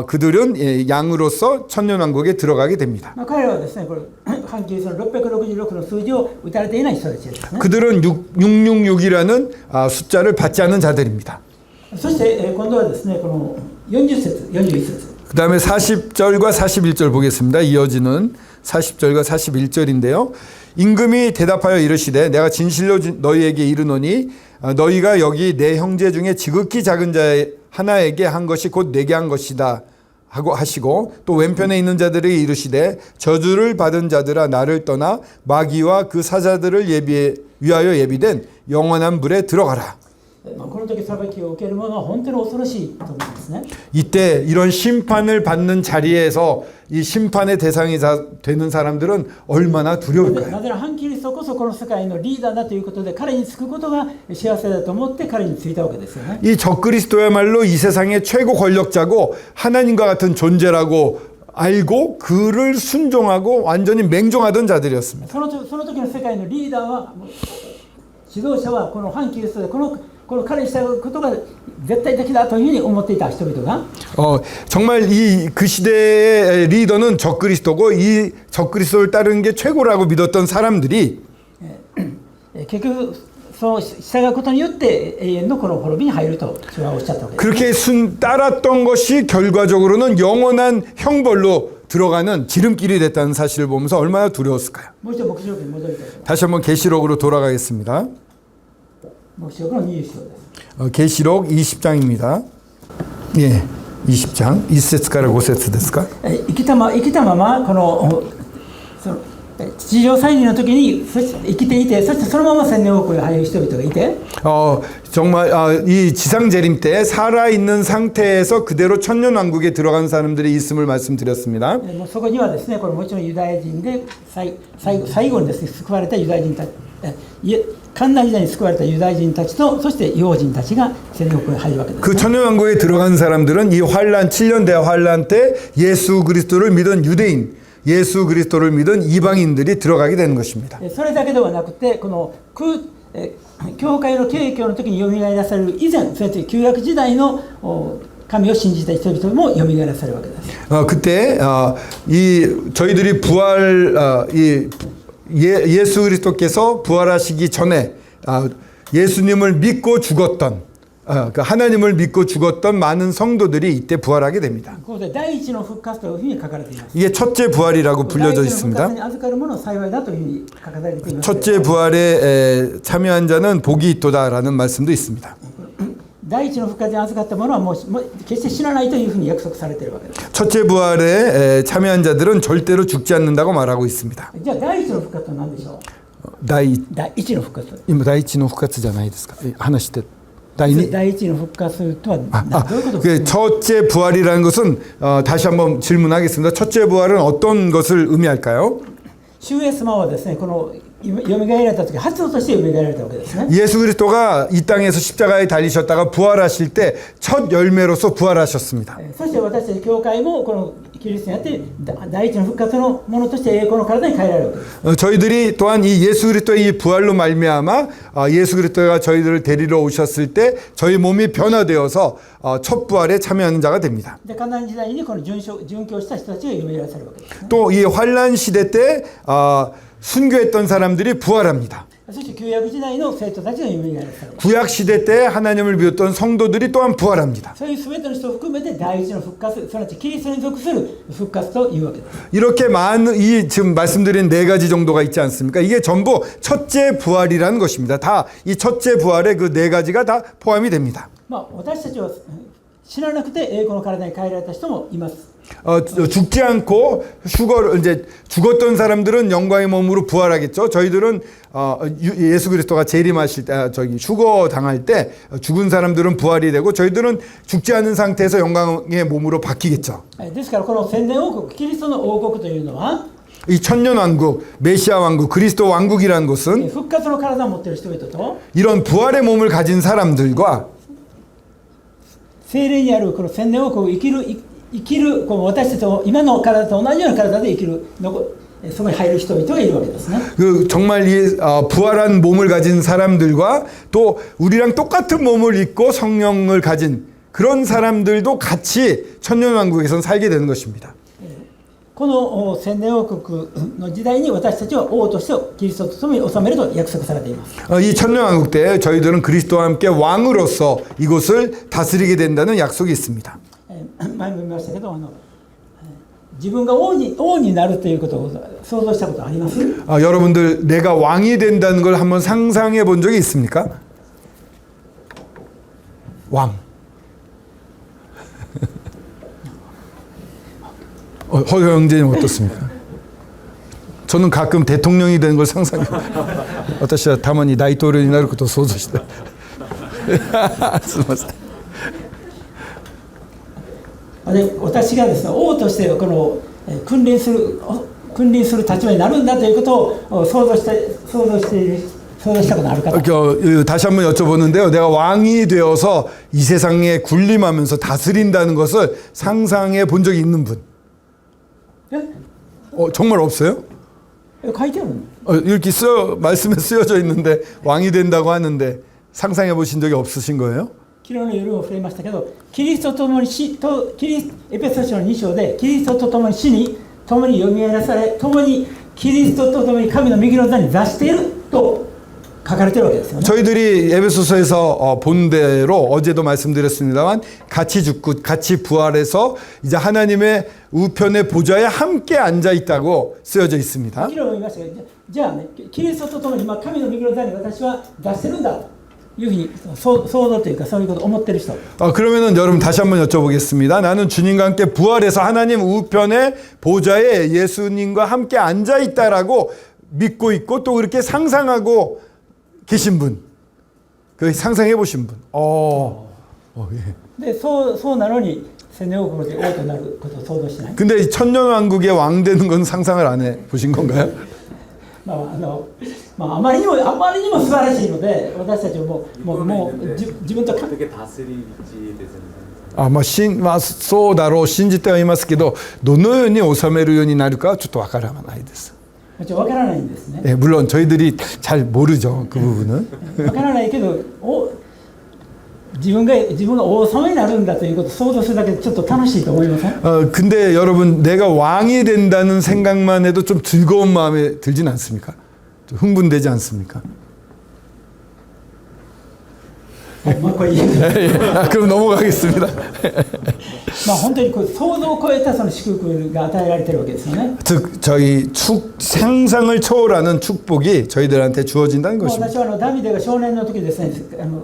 그들은 양으로서 천년왕국에 들어가게 됩니다. 彼らはですね、これ反キリストの666の数字を打たれていない人たちですね。 그들은 666이라는 숫자를 받지 않은 자들입니다. そして今度はですね、この40節、41節。 그 다음에 40절과 41절 보겠습니다. 이어지는 40절과 41절인데요. 임금이 대답하여 이르시되 내가 진실로 너희에게 이르노니 너희가 여기 내 형제 중에 지극히 작은 자 하나에게 한 것이 곧 내게 한 것이다 하고 하시고 또 왼편에 있는 자들이 이르시되 저주를 받은 자들아 나를 떠나 마귀와 그 사자들을 위하여 예비된 영원한 불에 들어가라. この時裁きを受ける者は本当に恐ろしいと思いますね。 이때 이런 심판을 받는 자리에서 이 심판의 대상이 되는 사람들은 얼마나 두려울까요? なぜなら反キリストこそこの世界のリーダーだということで彼につくことが幸せだと思って彼についたわけですよね。 이 적그리스도야말로 이 세상의 최고 권력자고 하나님과 같은 존재라고 알고 그를 순종하고 완전히 맹종하던 자들이었습니다. その時の世界のリーダーは指導者はこの反キリストでこの彼に従うことが絶対的だというふうに思っていた人々が 정말 그 시대의 리더는 적그리스도고 이 적그리스도를 따르는 게 최고라고 믿었던 사람들이 結局そう従うことによって永遠のこの滅びに入ると主はおっしゃったわけです。 그렇게 따랐던 것이 결과적으로는 영원한 형벌로 들어가는 지름길이 됐다는 사실을 보면서 얼마나 두려웠을까요? もう一度黙示録に戻りたいと思います。 다시 한번 계시록으로 돌아가겠습니다. 黙示録の20章です。 계시록 20장입니다. 예, 20장 1節から5節ですか? 生きたままこのその地上再臨の時に生きていてそしてそのまま千年王国へ入る人々がいて 정말 이 지상 재림 때 살아있는 상태에서 그대로 천년왕국에 들어간 사람들이 있음을 말씀드렸습니다. もうそこにはですね、これもちろんユダヤ人で最後にですね救われたユダヤ人たち、観覧時代に救われたユダヤ人たちとそして幼人たちが千年王国へ入るわけです、ね。 그 천년왕국에 들어간 사람들은 이 환란 7년 대환란 때 예수 그리스도를 믿은 유대인, 예수 그리스도를 믿은 이방인들이 들어가게 되는 것입니다. それだけではなくてこの教会の景況の時によみがえらされる以前、それと旧約時代の神を信じた人々もよみがえらされるわけです。 그때 저희들이 예수 그리스도께서 부활하시기 전에 예수님을 믿고 죽었던 하나님을 믿고 죽었던 많은 성도들이 이때 부활하게 됩니다. ここで第一の復活というふうに書かれています。 이게 첫째 부활이라고 불려져 第一の復 있습니다. 活に預かる者は幸いだというふうに書かれています。 첫째 부활에 참여한 자는 복이 있도다라는 말씀도 있습니다. 第一の復活に預かった者はもう決して死なないというふうに約束されているわけです。 첫째 부활에 참여한 자들은 절대로 죽지 않는다고 말하고 있습니다. じゃあ第一の復活は何でしょう。 第一の復活。今第一の復活じゃないですか。話して第二第一の復活とはどういうことですか。 첫째 부활이라는 것은 다시 한번 질문하겠습니다. 첫째 부활은 어떤 것을 의미할까요? 主イエス様はですね、このよみがえられた時発音としてよみがえられたわけですね。 예수 그리스도가 이 땅에서 십자가에 달리셨다가 부활하실 때 첫 열매로서 부활하셨습니다. そして私たち教会もこのキリストにあって第一の復活のものとして栄光の体に変えられるわけです。 저희들이 또한 이 예수 그리스도의 이 부활로 말미암아 예수 그리스도가 저희들을 데리러 오셨을 때 저희 몸이 변화되어서 첫 부활에 참여하는 자가 됩니다. で観覧時代にこの殉教した人たちがよみがえらされるわけです、ね。 또 이 환란 시대 때 순교했던 사람들이 부활합니다. そして旧約時代の生徒たちがよみがえらされる。 구약 시대 때 하나님을 믿었던 성도들이 또한 부활합니다. そういう全ての人を含めて第一の復活、すなわちキリストに属する復活というわけです。 이렇게 많은 지금 말씀드린 네 가지 정도가 있지 않습니까? 이게 전부 첫째 부활이라는 것입니다. 다 이 첫째 부활의 그 네 가지가 다 포함이 됩니다. 私たちは死ななくて栄光の体に変えられた人もいます。 죽지 않고 이제 죽었던 사람들은 영광의 몸으로 부활하겠죠. 저희들은 예수 그리스도가 재림하실 때 휴거 당할 때 죽은 사람들은 부활이 되고 저희들은 죽지 않은 상태에서 영광의 몸으로 바뀌겠죠. ですからこの千年王国、キリストの王国というのは 이 천년 왕국, 메시아 왕국, 그리스도 왕국이라는 것은 復活の体を持っている人々と 이런 부활의 몸을 가진 사람들과 精霊にあるこの千年王国を生きるこの私たちと今の体と同じような体で生きるそこに入る人々がいるわけですね。 정말 이 부활한 몸을 가진 사람들과 또 우리랑 똑같은 몸을 입고 성령을 가진 그런 사람들도 같이 천년 왕국에선 살게 되는 것입니다. この千年王国の時代に私たちは王としてキリストと共に治めると約束されています。 이 천년 왕국 때 저희들은 그리스도와 함께 왕으로서 이곳을 다스리게 된다는 약속이 있습니다. 前も言いましたけど自分が王になるということを想像したことあります？ 여러분들 내가 왕이 된다는 걸 한번 상상해 본 적이 있습니까? 왕. 허 형제님 어떻습니까? 저는 가끔 대통령이 되는 걸 상상해요. 私はたまに大統領になることを想像してすみません。私がですね、王としてこの君臨する立場になるんだということを想像したことある方。 다시 한번 여쭤보는데요. 내가 왕이 되어서 이 세상에 군림하면서 다스린다는 것을 상상해 본 적이 있는 분? 정말 없어요? 書いてあるの？ 이렇게 말씀에 쓰여져 있는데 왕이 된다고 하는데 상상해 보신 적이 없으신 거예요? 昨日の夜も触れましたけど、キリストと共にエペソ書の2章でキリストと共に死に共によみがえらされ共にキリストと共に神の右の座に座していると書かれているわけですよね。 저희들이 에베소서에서 본 대로 어제도 말씀드렸습니다만 같이 죽고 같이 부활해서 이제 하나님의 우편의 보좌에 함께 앉아 있다고 쓰여져 있습니다. 昨日も言いましたけど、じゃあね、キリストと共に今神の右の座に私は座してるんだというふうに想像というかそういうことを思ってる人。 그러면은 여러분 다시 한번 여쭤보겠습니다. 나는 주님과 함께 부활해서 하나님 우편의 보좌에 예수님과 함께 앉아 있다라고 믿고 있고 또 그렇게 상상하고 계신 분, 그 상상해 보신 분. 예. でそうなのに千年王国で王となることを想像しない。 근데 천년 왕국의 왕 되는 건 상상을 안 해 보신 건가요? あまりにも素晴らしいので私たちはもう自分とか。 そうだろう信じてはいますけどどのように治めるようになるかはちょっとわからないです。 もちろんわからないんですね。 네, 물론 저희들이 잘 모르죠 그 부분은. わからないけど自分が王様になるんだということを想像するだけでちょっと楽しいと思いません？ 근데 여러분 내가 왕이 된다는 생각만 해도 좀 즐거운 마음에 들진 않습니까? 좀 흥분되지 않습니까? これ그럼 넘어가겠습니다. 本当に想像を超えたその祝福が与えられているわけですよね。 즉 저희 상상을 초월하는 축복이 저희들한테 주어진다는 것입니다. 私はダビデが少年の時ですね、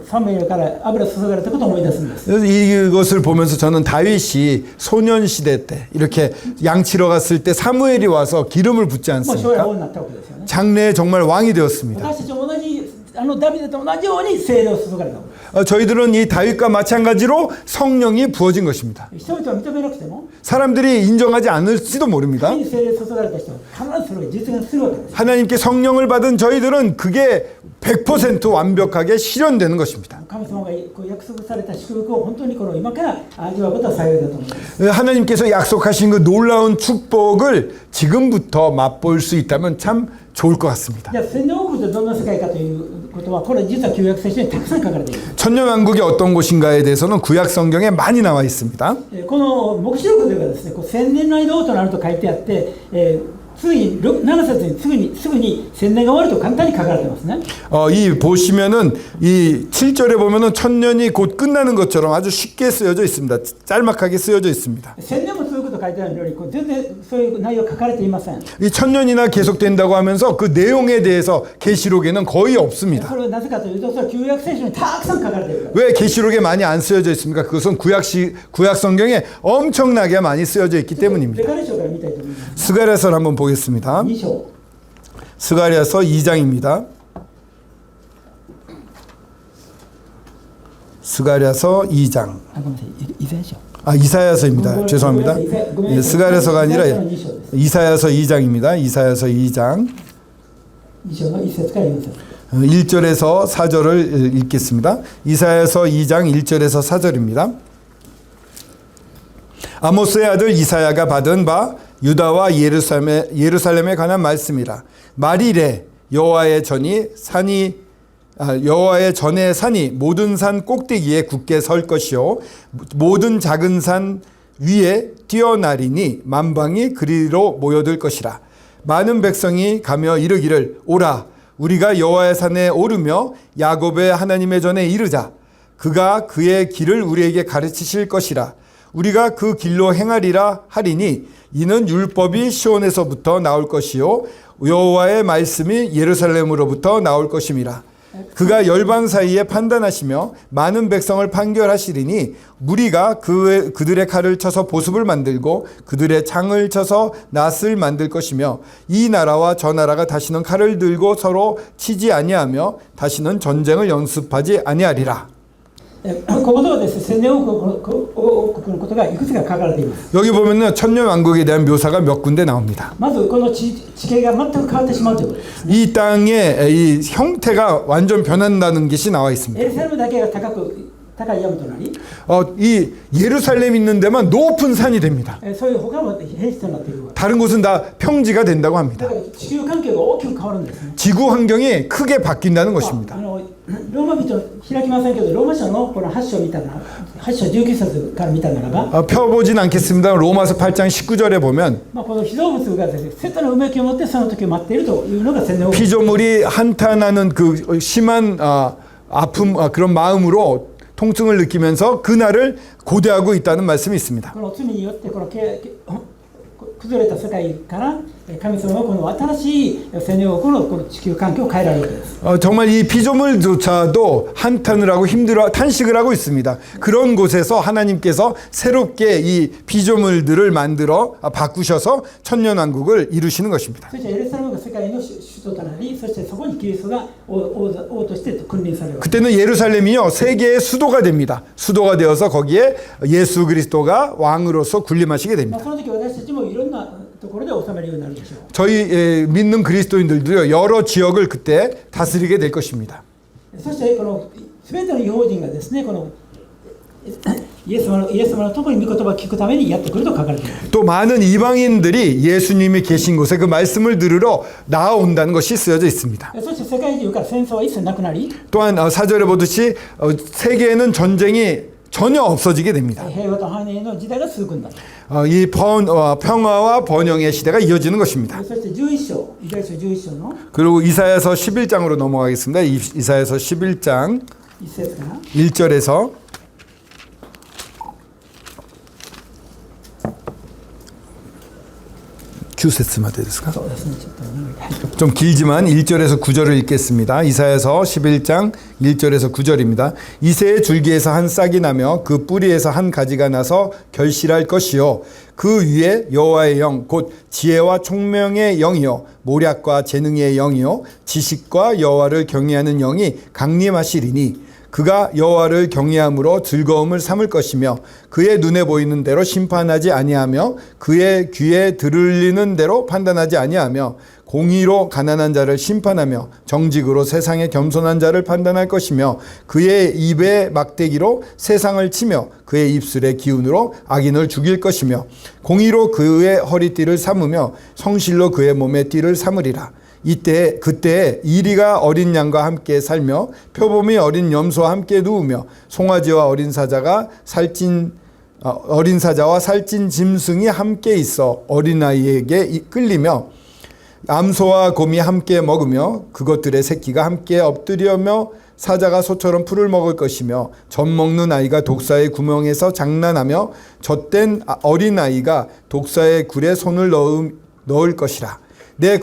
サムエルから油注がれたことを思い出すんです。 그래서 이것을 보면서 저는 다윗이 소년 시대 때 이렇게 양치러 갔을 때 사무엘이 와서 기름을 붓지 将来王 않습니까? になったわけですよね。 장래에 정말 왕이 되었습니다. 私たちも同じダビデと同じように聖霊を注がれた。 저희들은 이 다윗과 마찬가지로 성령이 부어진 것입니다. 人々は認めなくても 사람들이 인정하지 않을지도 모릅니다. 神に聖霊注がれた人は必ずそれを実現するわけです。 하나님께 성령을 받은 저희들은 그게 100% 완벽하게 실현되는 것입니다. 神様が約束された祝福を本当に今から味わうことは幸いだと思います。 하나님께서 약속하신 그 놀라운 축복을 지금부터 맛볼 수 있다면 참 좋을 것 같습니다. じゃあ千年王国ってどんな世界かということはこれ実は旧約聖書にたくさん書かれている。 천년왕국이 어떤 곳인가에 대해서는 구약 성경에 많이 나와 있습니다. この黙示録ではですね、千年の間王となると書いてあって、次に7節にすぐに千年が終わると簡単に書かれてますね。 이 보시면은 이 7절에 보면은 천년이 곧 끝나는 것처럼 아주 쉽게 쓰여져 있습니다. 짤막하게 쓰여져 있습니다. 千年も続くと書いてあるより全然そういう内容書かれていません。 이 천년이나 계속된다고 하면서 그 내용에 대해서 계시록에는 거의 そ 없습니다. れはなぜかというと、それは旧約聖書にたくさん書かれているから。 왜 계시록에 많이 안 쓰여져 있습니까? 그것은 구약 성경에 엄청나게 많이 쓰여져 있기 レ 때문입니다. カレ書から見たいと思います。 스가랴서를 한번 보겠습니다. 2章。 스가랴서 2장입니다. 스가랴서 2장. あ、ごめんなさい。イザヤ書。 아, 이사야서입니다. 죄송합니다. 예, 스가랴서가 아니라 이사야서 2장입니다. 이사야서 2장 2章の1節から4節。 1절에서 4절을 읽겠습니다. 이사야서 2장 1절에서 4절입니다. 아모스의 아들 이사야가 받은 바 유다와 예루살렘에 관한 말씀이라. 말이래 여호와의 전에 산이 모든 산 꼭대기에 굳게 설 것이요 모든 작은 산 위에 뛰어나리니 만방이 그리로 모여들 것이라. 많은 백성이 가며 이르기를 오라 우리가 여호와의 산에 오르며 야곱의 하나님의 전에 이르자. 그가 그의 길을 우리에게 가르치실 것이라. 우리가 그 길로 행하리라 하리니 이는 율법이 시온에서부터 나올 것이요 여호와의 말씀이 예루살렘으로부터 나올 것임이라. 그가 열방 사이에 판단하시며 많은 백성을 판결하시리니 무리가 그들의 칼을 쳐서 보습을 만들고 그들의 창을 쳐서 낫을 만들 것이며 이 나라와 저 나라가 다시는 칼을 들고 서로 치지 아니하며 다시는 전쟁을 연습하지 아니하리라. ここではですね、千年王国のことがいくつか書かれています。 여기 보면은 천년왕국에 대한 묘사가 몇 군데 나옵니다. まずこの地形が全く変わってしまうということです。 이 땅의 이 형태가 완전 변한다는 것이 나와 있습니다. エルサレムだけが高い山となり、 이 예루살렘 있는 데만 높은 산이 됩니다. そういう他も平地となっているわけ。 다른 곳은 다 평지가 된다고 합니다. だから地球環境が大きく変わるんですね。 지구 환경이 크게 바뀐다는 것입니다. ローマ人開きませんけど、ローマ書のこの8章見たら、8章19節から見たならば、 펴보진 않겠습니다. 로마서 8장 19절에 보면 この被造物がですね、セットのうめきを持ってその時を待っているというのが千年王国。 피조물이 한탄하는 그 심한 아픔 그런 마음으로 통증을 느끼면서 그날을 고대하고 있다는 말씀이 있습니다. この罪によってこの崩れた世界から神様はこの新しい千年王国のこの地球環境を変えられるわけです。 정말 이 피조물조차도 한탄을 하고 탄식을 하고 있습니다. 그런 곳에서 하나님께서 새롭게 이 피조물들을 만들어 바꾸셔서 천년왕국을 이루시는 것입니다. そしてエルサレムが世界の首都となり、そしてそこにキリストが王として君臨される。 그때는 예루살렘이요 세계의 수도가 됩니다. 수도가 되어서 거기에 예수 그리스도가 왕으로서 군림하시게 됩니다. その時私たちもいろんなところで治めるようになるでしょう。 저희 믿는 그리스도인들도요 여러 지역을 그때 다스리게 될 것입니다. そしてこの全ての異邦人がですね、このイエス様のところに御言葉を聞くためにやってくると書かれています。 또 많은 이방인들이 예수님이 계신 곳에 그 말씀을 들으러 나아온다는 것이 쓰여져 있습니다. そして世界中から戦争は一切なくなり、 또한 사절에 보듯이 세계에는 전쟁이 전혀 없어지게 됩니다. 平和と繁栄の時代が続くんだ。 이 평화와 번영의 시대가 이어지는 것입니다. そして11章、イザヤ書11章の 그리고 이사야서 11장으로 넘어가겠습니다. 이사야서 11장 1節から 1절에서 9節までですか? そうですね、ちょっと長い。はい。 좀 길지만 1절에서 9절을 읽겠습니다. 이사야서 11장 1절에서 9절입니다. 이새의 줄기에서 한 싹이 나며 그 뿌리에서 한 가지가 나서 결실할 것이요 그 위에 여호와의 영 곧 지혜와 총명의 영이요 모략과 재능의 영이요 지식과 여호와를 경외하는 영이 강림하시리니 그가 여호와를 경외함으로 즐거움을 삼을 것이며 그의 눈에 보이는 대로 심판하지 아니하며 그의 귀에 들리는 대로 판단하지 아니하며 공의로 가난한 자를 심판하며 정직으로 세상의 겸손한 자를 판단할 것이며 그의 입의 막대기로 세상을 치며 그의 입술의 기운으로 악인을 죽일 것이며 공의로 그의 허리띠를 삼으며 성실로 그의 몸의 띠를 삼으리라. 그때 이리가 어린 양과 함께 살며 표범이 어린 염소와 함께 누우며 송아지와 어린 사자와 살찐 짐승이 함께 있어 어린아이에게 끌리며 암소와 곰이 함께 먹으며 그것들의 새끼가 함께 엎드리며 사자가 소처럼 풀을 먹을 것이며 젖 먹는 아이가 독사의 구멍에서 장난하며 젖된 어린 아이가 독사의 굴에 손을 넣을 것이라. 내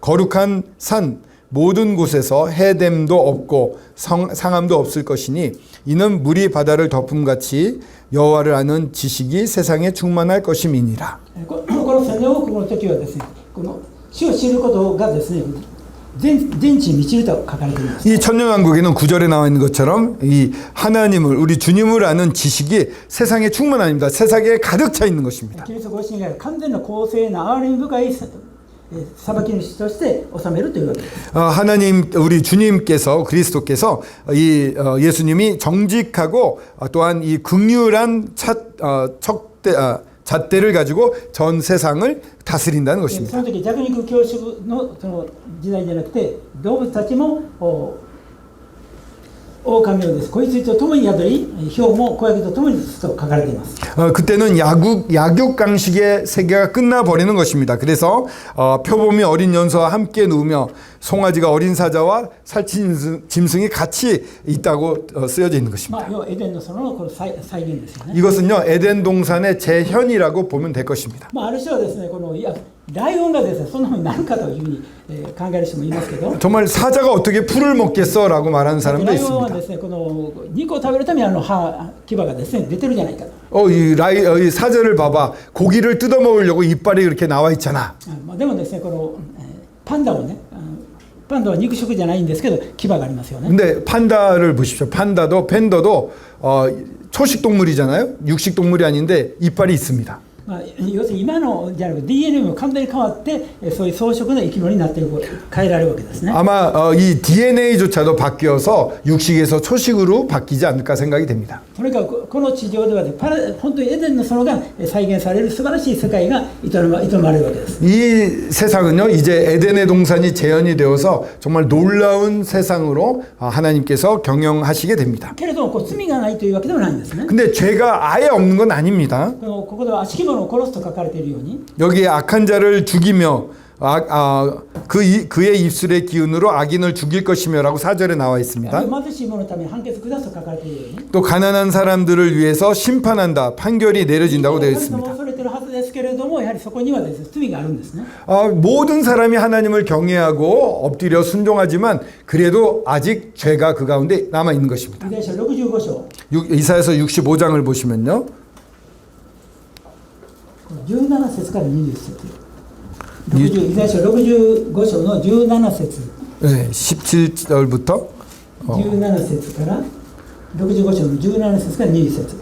거룩한 산 모든 곳에서 해됨도 없고 상함도 없을 것이니 이는 물이 바다를 덮음같이 여호와를 아는 지식이 세상에 충만할 것임이니라. この千年王国の時はですね、この死を知ることがですね、全地に満ちると書かれています。 이 천년왕국에는 9절에 나와 있는 것처럼 이 하나님을 우리 주님을 아는 지식이 세상에 충만합니다. 세상에 가득 차 있는 것입니다. キリストご自身が完全な公正な憐れみ深い裁き主として治めるというわけです。 하나님 우리 주님께서 그리스도께서 이 예수님이 정직하고 또한 이 긍휼한 잣대를 가지고 전 세상을 다스린다는 そ 것입니다. の時弱肉強食のその時代じゃなくて動物たちも狼をですこいつと共に宿り豹も子ヤギと共にすと書かれています。 그때는 약육강식의 세계가 끝나버리는 것입니다. 그래서 표범이 어린 연소와 함께 누우며 송아지가 어린 사자와 살찐 짐승이 같이 있다고 쓰여져 있는 ま 것입니다. あ要はエデンの園のこの再現ですよね。 이것은요 에덴 동산의 재현이라고 보면 될 것입니다. まあある人はですねこのライオンがですねそんなふうになるかというふうに考える人もいますけど。 정말 사자가 어떻게 풀을 먹겠어라고 말하는 사람도 ライオンは 있습니다. ですねこの肉を食べるために牙がですね出てるじゃないかと。 이 사자를 봐봐. 고기를 뜯어 먹으려고 이빨이 이렇게 나와 있잖아. まあでもですねこのパンダもねパンダは肉食じゃないんですけど牙がありますよね。 근데 판다를 보십시오. 팬더도 초식 동물이잖아요. 육식 동물이 아닌데 이빨이 있습니다. まあ、要するに今のじゃなくて DNA も完全に変わってそういう草食の生き物になっている変えられるわけですね。 아마 이 DNA조차도 바뀌어서 육식에서 초식으로 바뀌지 않을까 생각이 됩니다. とにかくこの地上では本当にエデンの園が再現される素晴らしい世界が営まれるわけです。 이 세상은요 이제 에덴의 동산이 재현이 되어서 정말 놀라운 세상으로 하나님께서 경영하시게 됩니다. けれどもこう罪がないというわけではないんですね。 근데 죄가 아예 없는 건 아닙니다. ここでは悪しき者を殺すと書かれているように 여기에 악한 자를 죽이며 그의 입술의 기운으로 악인을 죽일 것이며라고 4절에 나와 있습니다. 貧しい者のために判決下すと書かれているように 또 가난한 사람들을 위해서 심판한다, 판결이 내려진다고 되어 神様 있습니다. を恐れているはずですけれどもやはりそこにはですね罪があるんですね。 모든 사람이 하나님을 경외하고 엎드려 순종하지만 그래도 아직 죄가 그 가운데 남아 있는 것입니다. イザヤ書65章 이사야서 65장을 보시면요. 17節から20節イザヤ書65章の17節 네, 17절부터 17節から65章の17節から20節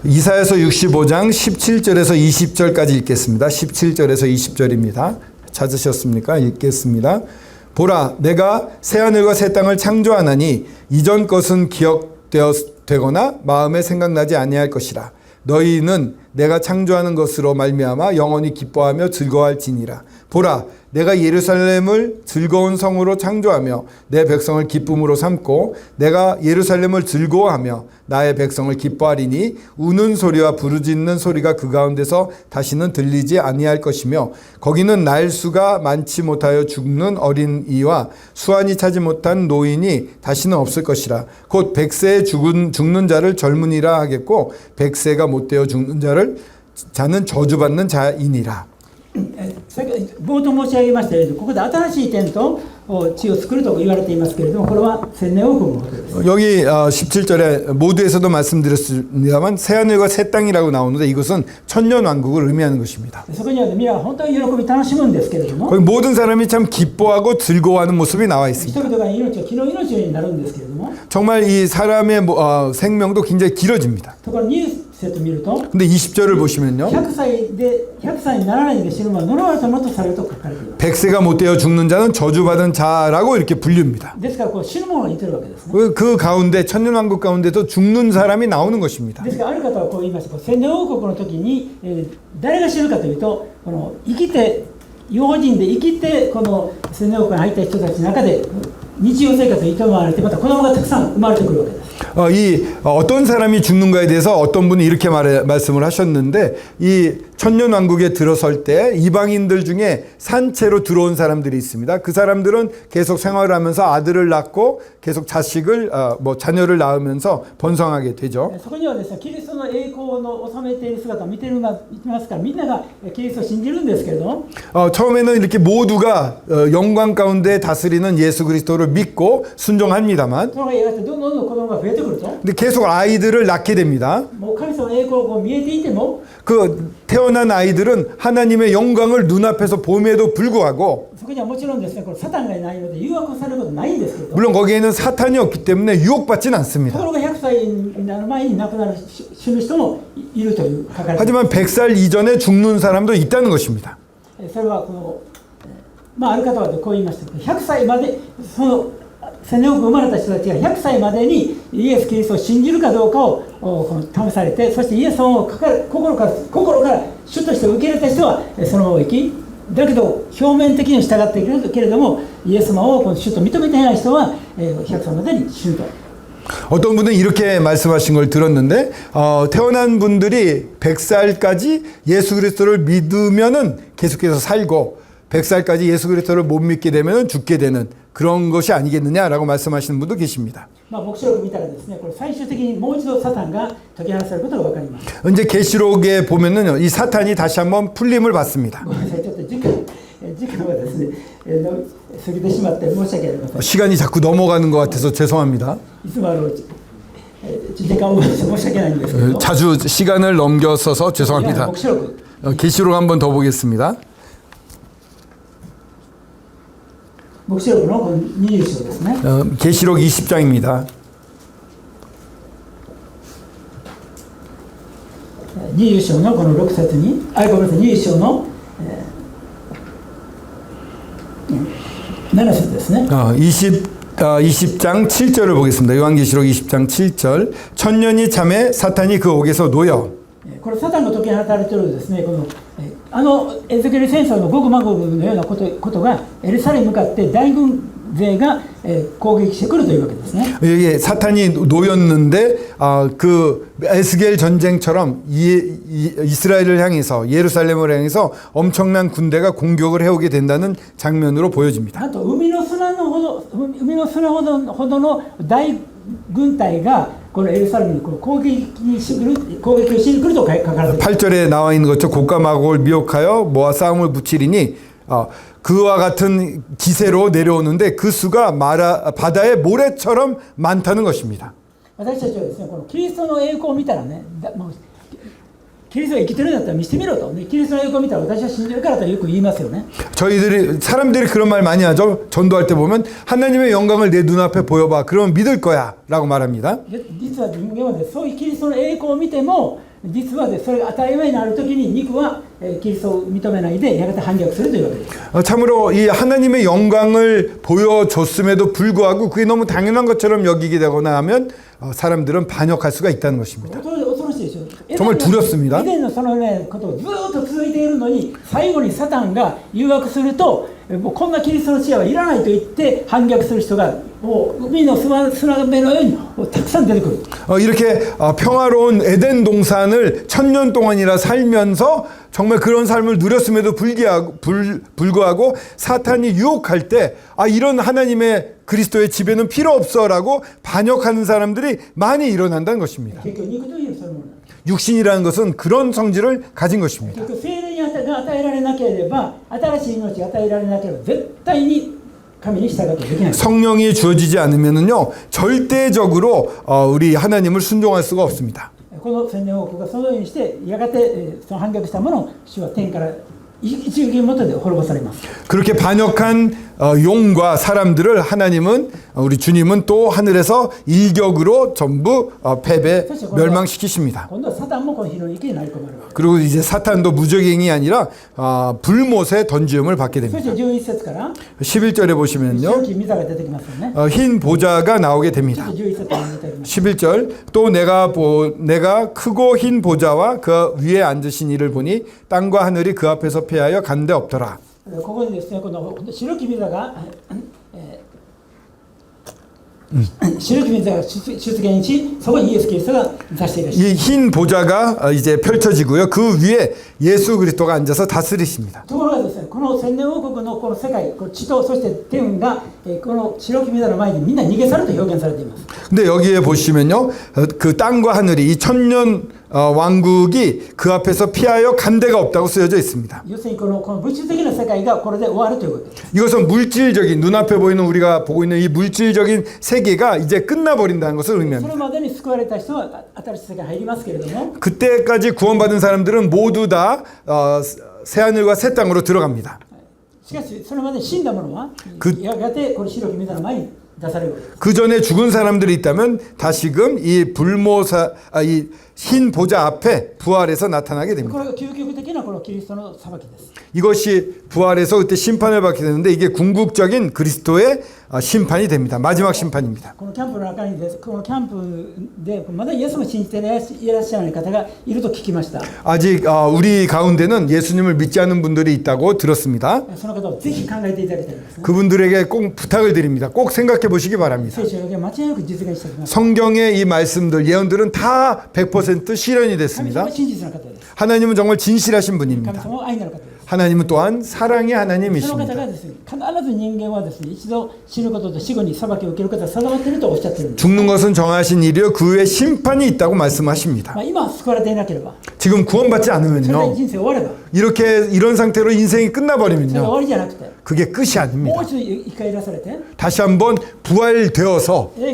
이사야서 65장 17절에서 20절까지 읽겠습니다. 17절에서 20절입니다. 찾으셨습니까? 읽겠습니다. 보라, 내가 새하늘과 새 땅을 창조하나니 이전 것은 기억되거나 마음에 생각나지 아니할 것이라. 너희는 내가 창조하는 것으로 말미암아 영원히 기뻐하며 즐거워할지니라. 보라, 내가 예루살렘을 즐거운 성으로 창조하며 내 백성을 기쁨으로 삼고 내가 예루살렘을 즐거워하며 나의 백성을 기뻐하리니 우는 소리와 부르짖는 소리가 그 가운데서 다시는 들리지 아니할 것이며 거기는 날수가 많지 못하여 죽는 어린이와 수완이 차지 못한 노인이 다시는 없을 것이라. 곧 100세에 죽는 자를 젊은이라 하겠고 100세가 못되어 죽는 자는 저주받는 자이니라. 冒頭申し上げましたようにここで新しい天と地を作ると言われていますけれどもこれは千年王国のことです。 여기 17절에 모두에서도 말씀드렸습니다만 새하늘과 새 땅이라고 나오는데 이것은 천년왕국을 의미하는 것입니다. そこには皆本当に喜び楽しむんですけれども 거기 모든 사람이 참 기뻐하고 즐거워하는 모습이 나와 人 있습니다. 々が命は木の命のようになるんですけれども 정말 이 사람의 생명도 굉장히 길어집니다. ところ20節見ると 근데 20절을 보시면요. 100歳にならないで死ぬ者は呪われたものとされると書かれています。 100세가 못 되어 죽는 자는 저주받은 자라고 이렇게 불립니다. ですからこう死ぬ者に似てるわけですね。 그 가운데 천년왕국 가운데도 죽는 사람이 나오는 것입니다. ですからある方はこう言いました千年王国の時に、誰が死ぬかというとこの生きて用心で生きてこの千年王国に入った人たちの中で日常生活を営まれてまた子供がたくさん生まれてくるわけです。 어떤 사람이 죽는가에 대해서 어떤 분이 이렇게 말씀을 하셨는데 이 천년왕국에 들어설 때 이방인들 중에 산채로 들어온 사람들이 있습니다. 그 사람들은 계속 생활을 하면서 아들을 낳고 계속 자녀를 낳으면서 번성하게 되죠. そこにはですね、キリストの栄光の収めている姿を見ていますから、みんながキリストを信じるんですけれども、 처음에는 이렇게 모두가 영광 가운데 다스리는 예수 그리스도를 믿고 순종합니다만, そのがやがてどんどん子供が増えてくると、 근데 계속 아이들을 낳게 됩니다. もう神様の栄光がこう見えていても、 그 태어난 아이들은 하나님의 영광을 눈앞에서 봄에도 불구하고, そこにはもちろんですね、これサタンがいないので誘惑されることないんですけど、 물론 거기에는 사탄이 없기 때문에 유혹받진 と 않습니다. ころが100歳になる前に亡くなる死ぬ人もいるという書かれています。 하지만 100살 이전에 죽는 사람도 있다는 것입니다. それはこの、ある方はこう言いました。100歳までその1000年多く生まれた人たちが100歳までにイエス・キリストを信じるかどうかをこの試されて、そしてイエス様を心から主として受け入れた人はそのまま生き、だけど表面的に従っているけれどもイエス様をこの主と認めていない人は100歳までに死ぬと。 어떤 분은 이렇게 말씀하신 걸 들었는데, 태어난 분들이 100살까지 예수 그리스도를 믿으면은 계속해서 살고 100살까지 예수 그리스도를 못 믿게 되면 죽게 되는 그런 것이 아니겠느냐라고 말씀하시는 분도 계십니다. 黙示録見たらですね、これ最終的にもう一度サタンが解き放されることが分かります。 이제 계시록에 보면은요, 이 사탄이 다시 한번 풀림을 받습니다. ごめんなさい、ちょっと時間はですね、過ぎてしまって申し訳ありません。 시간이 자꾸 넘어가는 것 같아서 죄송합니다. いつも時間を申し訳ないんですけど、 자주 시간을 넘겼어서 죄송합니다. 黙示録 계시록 한번 더 보겠습니다. 黙示録のこの20章ですね。 계시록 20장입니다. 20章のこの6節に、ごめんなさい、20章の、7節ですね。 20장 7절을 보겠습니다. 요한계시록 20장 7절. 천년이 잠에 사탄이 그 옥에서 놓여. これサタンが解き放たれているですね、このエゼキエル戦争のゴグマゴグのようなことがエルサレムに向かって大軍勢が攻撃してくるというわけですね。 여기 사탄이 놓였는데 그 에스겔 전쟁처럼 이스라엘을 향해서 예루살렘을 향해서 엄청난 군대가 공격을 해오게 된다는 장면으로 보여집니다. あと海の砂ほどの大軍隊がこのエルサレムに攻撃をしに来ると書かれています。 8절에 나와 있는 것처럼 곡과 마곡을 미혹하여 모아 싸움을 붙이리니 그와 같은 기세로 내려오는데 그 수가 바다의 모래처럼 많다는 것입니다. 私たちはですね、このキリストの栄光を見たらね、もうキリストが生きてるんだったら見せてみろと、ね、キリストの栄光を見たら私は信じるからとよく言いますよね。 사람들이 그런 말 많이 하죠. 전도할 때 보면 하나님의 영광을 내 눈앞에 보여봐. 그러면 믿을 거야 라고 말합니다. 実は人間はそういうキリストの栄光を見ても実はそれが当たり前になるときに肉はキリストを認めないでやがて反逆するというわけです。 참으로 이 하나님의 영광을 보여줬음에도 불구하고 그게 너무 당연한 것처럼 여기게 되거나 하면 사람들은 반역할 수가 있다는 것입니다. 恐ろしいでしょ。 정말 두렵습니다. 以前のそのねことをずっと続いているのに最後にサタンが誘惑するともうこんなキリストの知恵はいらないと言って反逆する人がもう海の砂辺のようにたくさん出てくる。 이렇게 평화로운 에덴 동산을 1000년 동안이나 살면서 정말 그런 삶을 누렸음에도 불구하고 사탄이 유혹할 때 이런 하나님의 그리스도의 지배는 필요 없어라고 반역하는 사람들이 많이 일어난다는 것입니다. 結局肉というそのもの。 육신이라는 것은 그런 성질을 가진 것입니다. 結局聖霊が与えられなければ新しい命が与えられなければ絶対に神に従ってできない。 성령이 주어지지 않으면은요 절대적으로 우리 하나님을 순종할 수가 없습니다. この千年王国がそのようにしてやがてその反逆したものを主は天から一撃元で滅ぼされます。 그렇게 반역한 용과 사람들을 하나님은 우리 주님은 또 하늘에서 일격으로 전부 패배 멸망시키십니다. 今度はサタンもこの火の池になり込まれます。 그리고 이제 사탄도 무적행이 아니라 불못에 던지음을 받게 そして 됩니다. 11節から 11절에 보시면요 白き御座が出てきますよね。 흰 보좌가 나오게 ちょっ 됩니다. と11節から見てみます。 11절 또 내가 크고 흰 보좌와 그 위에 앉으신 이를 보니 땅과 하늘이 그 앞에서 패하여 간데 없더라. ここにですね、この白き御座が白き御座が出現し、そこにイエス・キリストが座していらっしゃる。 이 흰 보좌가 이제 펼쳐지고요. 그 위에 예수 그리스도가 앉아서 다스리십니다. ところがですね、この千年王国のこの世界、この地とそして天が、この白き御座の前にみんな逃げ去ると表現されています。 근데 여기에 보시면요. 그 땅과 하늘이 이 천년 왕국이 그 앞에서 피하여 간 데가 없다고 쓰여져 있습니다. 要するにこの物質的な世界がこれで終わるということです。 이것은 물질적인 눈앞에 보이는 우리가 보고 있는 이 물질적인 세계가 이제 끝나버린다는 것을 そ 의미합니다. れまでに救われた人は新しい世界に入りますけれども、 그때까지 구원받은 사람들은 모두 다 새하늘과 새 땅으로 들어갑니다. しかしそれまでに死んだ者はくやがてこの白き御座の前に出されるわけです。 그 전에 죽은 사람들이 있다면 다시금 이 이 흰 보좌 앞에 부활해서 나타나게 こ 됩니다. れが究極的なこのキリストの裁きです。 이것이 부활해서 그때 심판을 받게 되는데 이게 궁극적인 그리스도의 심판이 됩니다. 마지막 심판입니다. このキャンプの中にです、このキャンプでまだイエスを信じていらっしゃらない方がいると聞きました。 아직 우리 가운데는 예수님을 믿지 않는 분들이 있다고 들었습니다. その方をぜひ考えていただきたいですね。 그분들에게 꼭 부탁을 드립니다. 꼭 생각해 보시기 바랍니다. 聖書の予言は間違いなく実現しております。 성경의 이 말씀들, 예언들은 다 100% 실현이 神 됐습니다. 様は真実な方です。 하나님은 정말 진실하신 神 분입니다. 様は愛なる方です。 하나님은 또한 사랑의 その方 하나님이십니다. がですね、必ず人間はですね、一度死ぬことと死後に裁きを受けることが定まっているとおっしゃっているんです。 죽는 것은 정하신 일이요 그 후에 심판이 있다고 말씀하십니다. 今救われていなければ、 지금 구원받지 それで 않으면요 人生終われば、 이렇게 이런 상태로 인생이 それが終 끝나버리면요 わりじゃなくて、 그게 끝이 も 아닙니다. う一度生き返らされて、 다시 한번 부활되어서 栄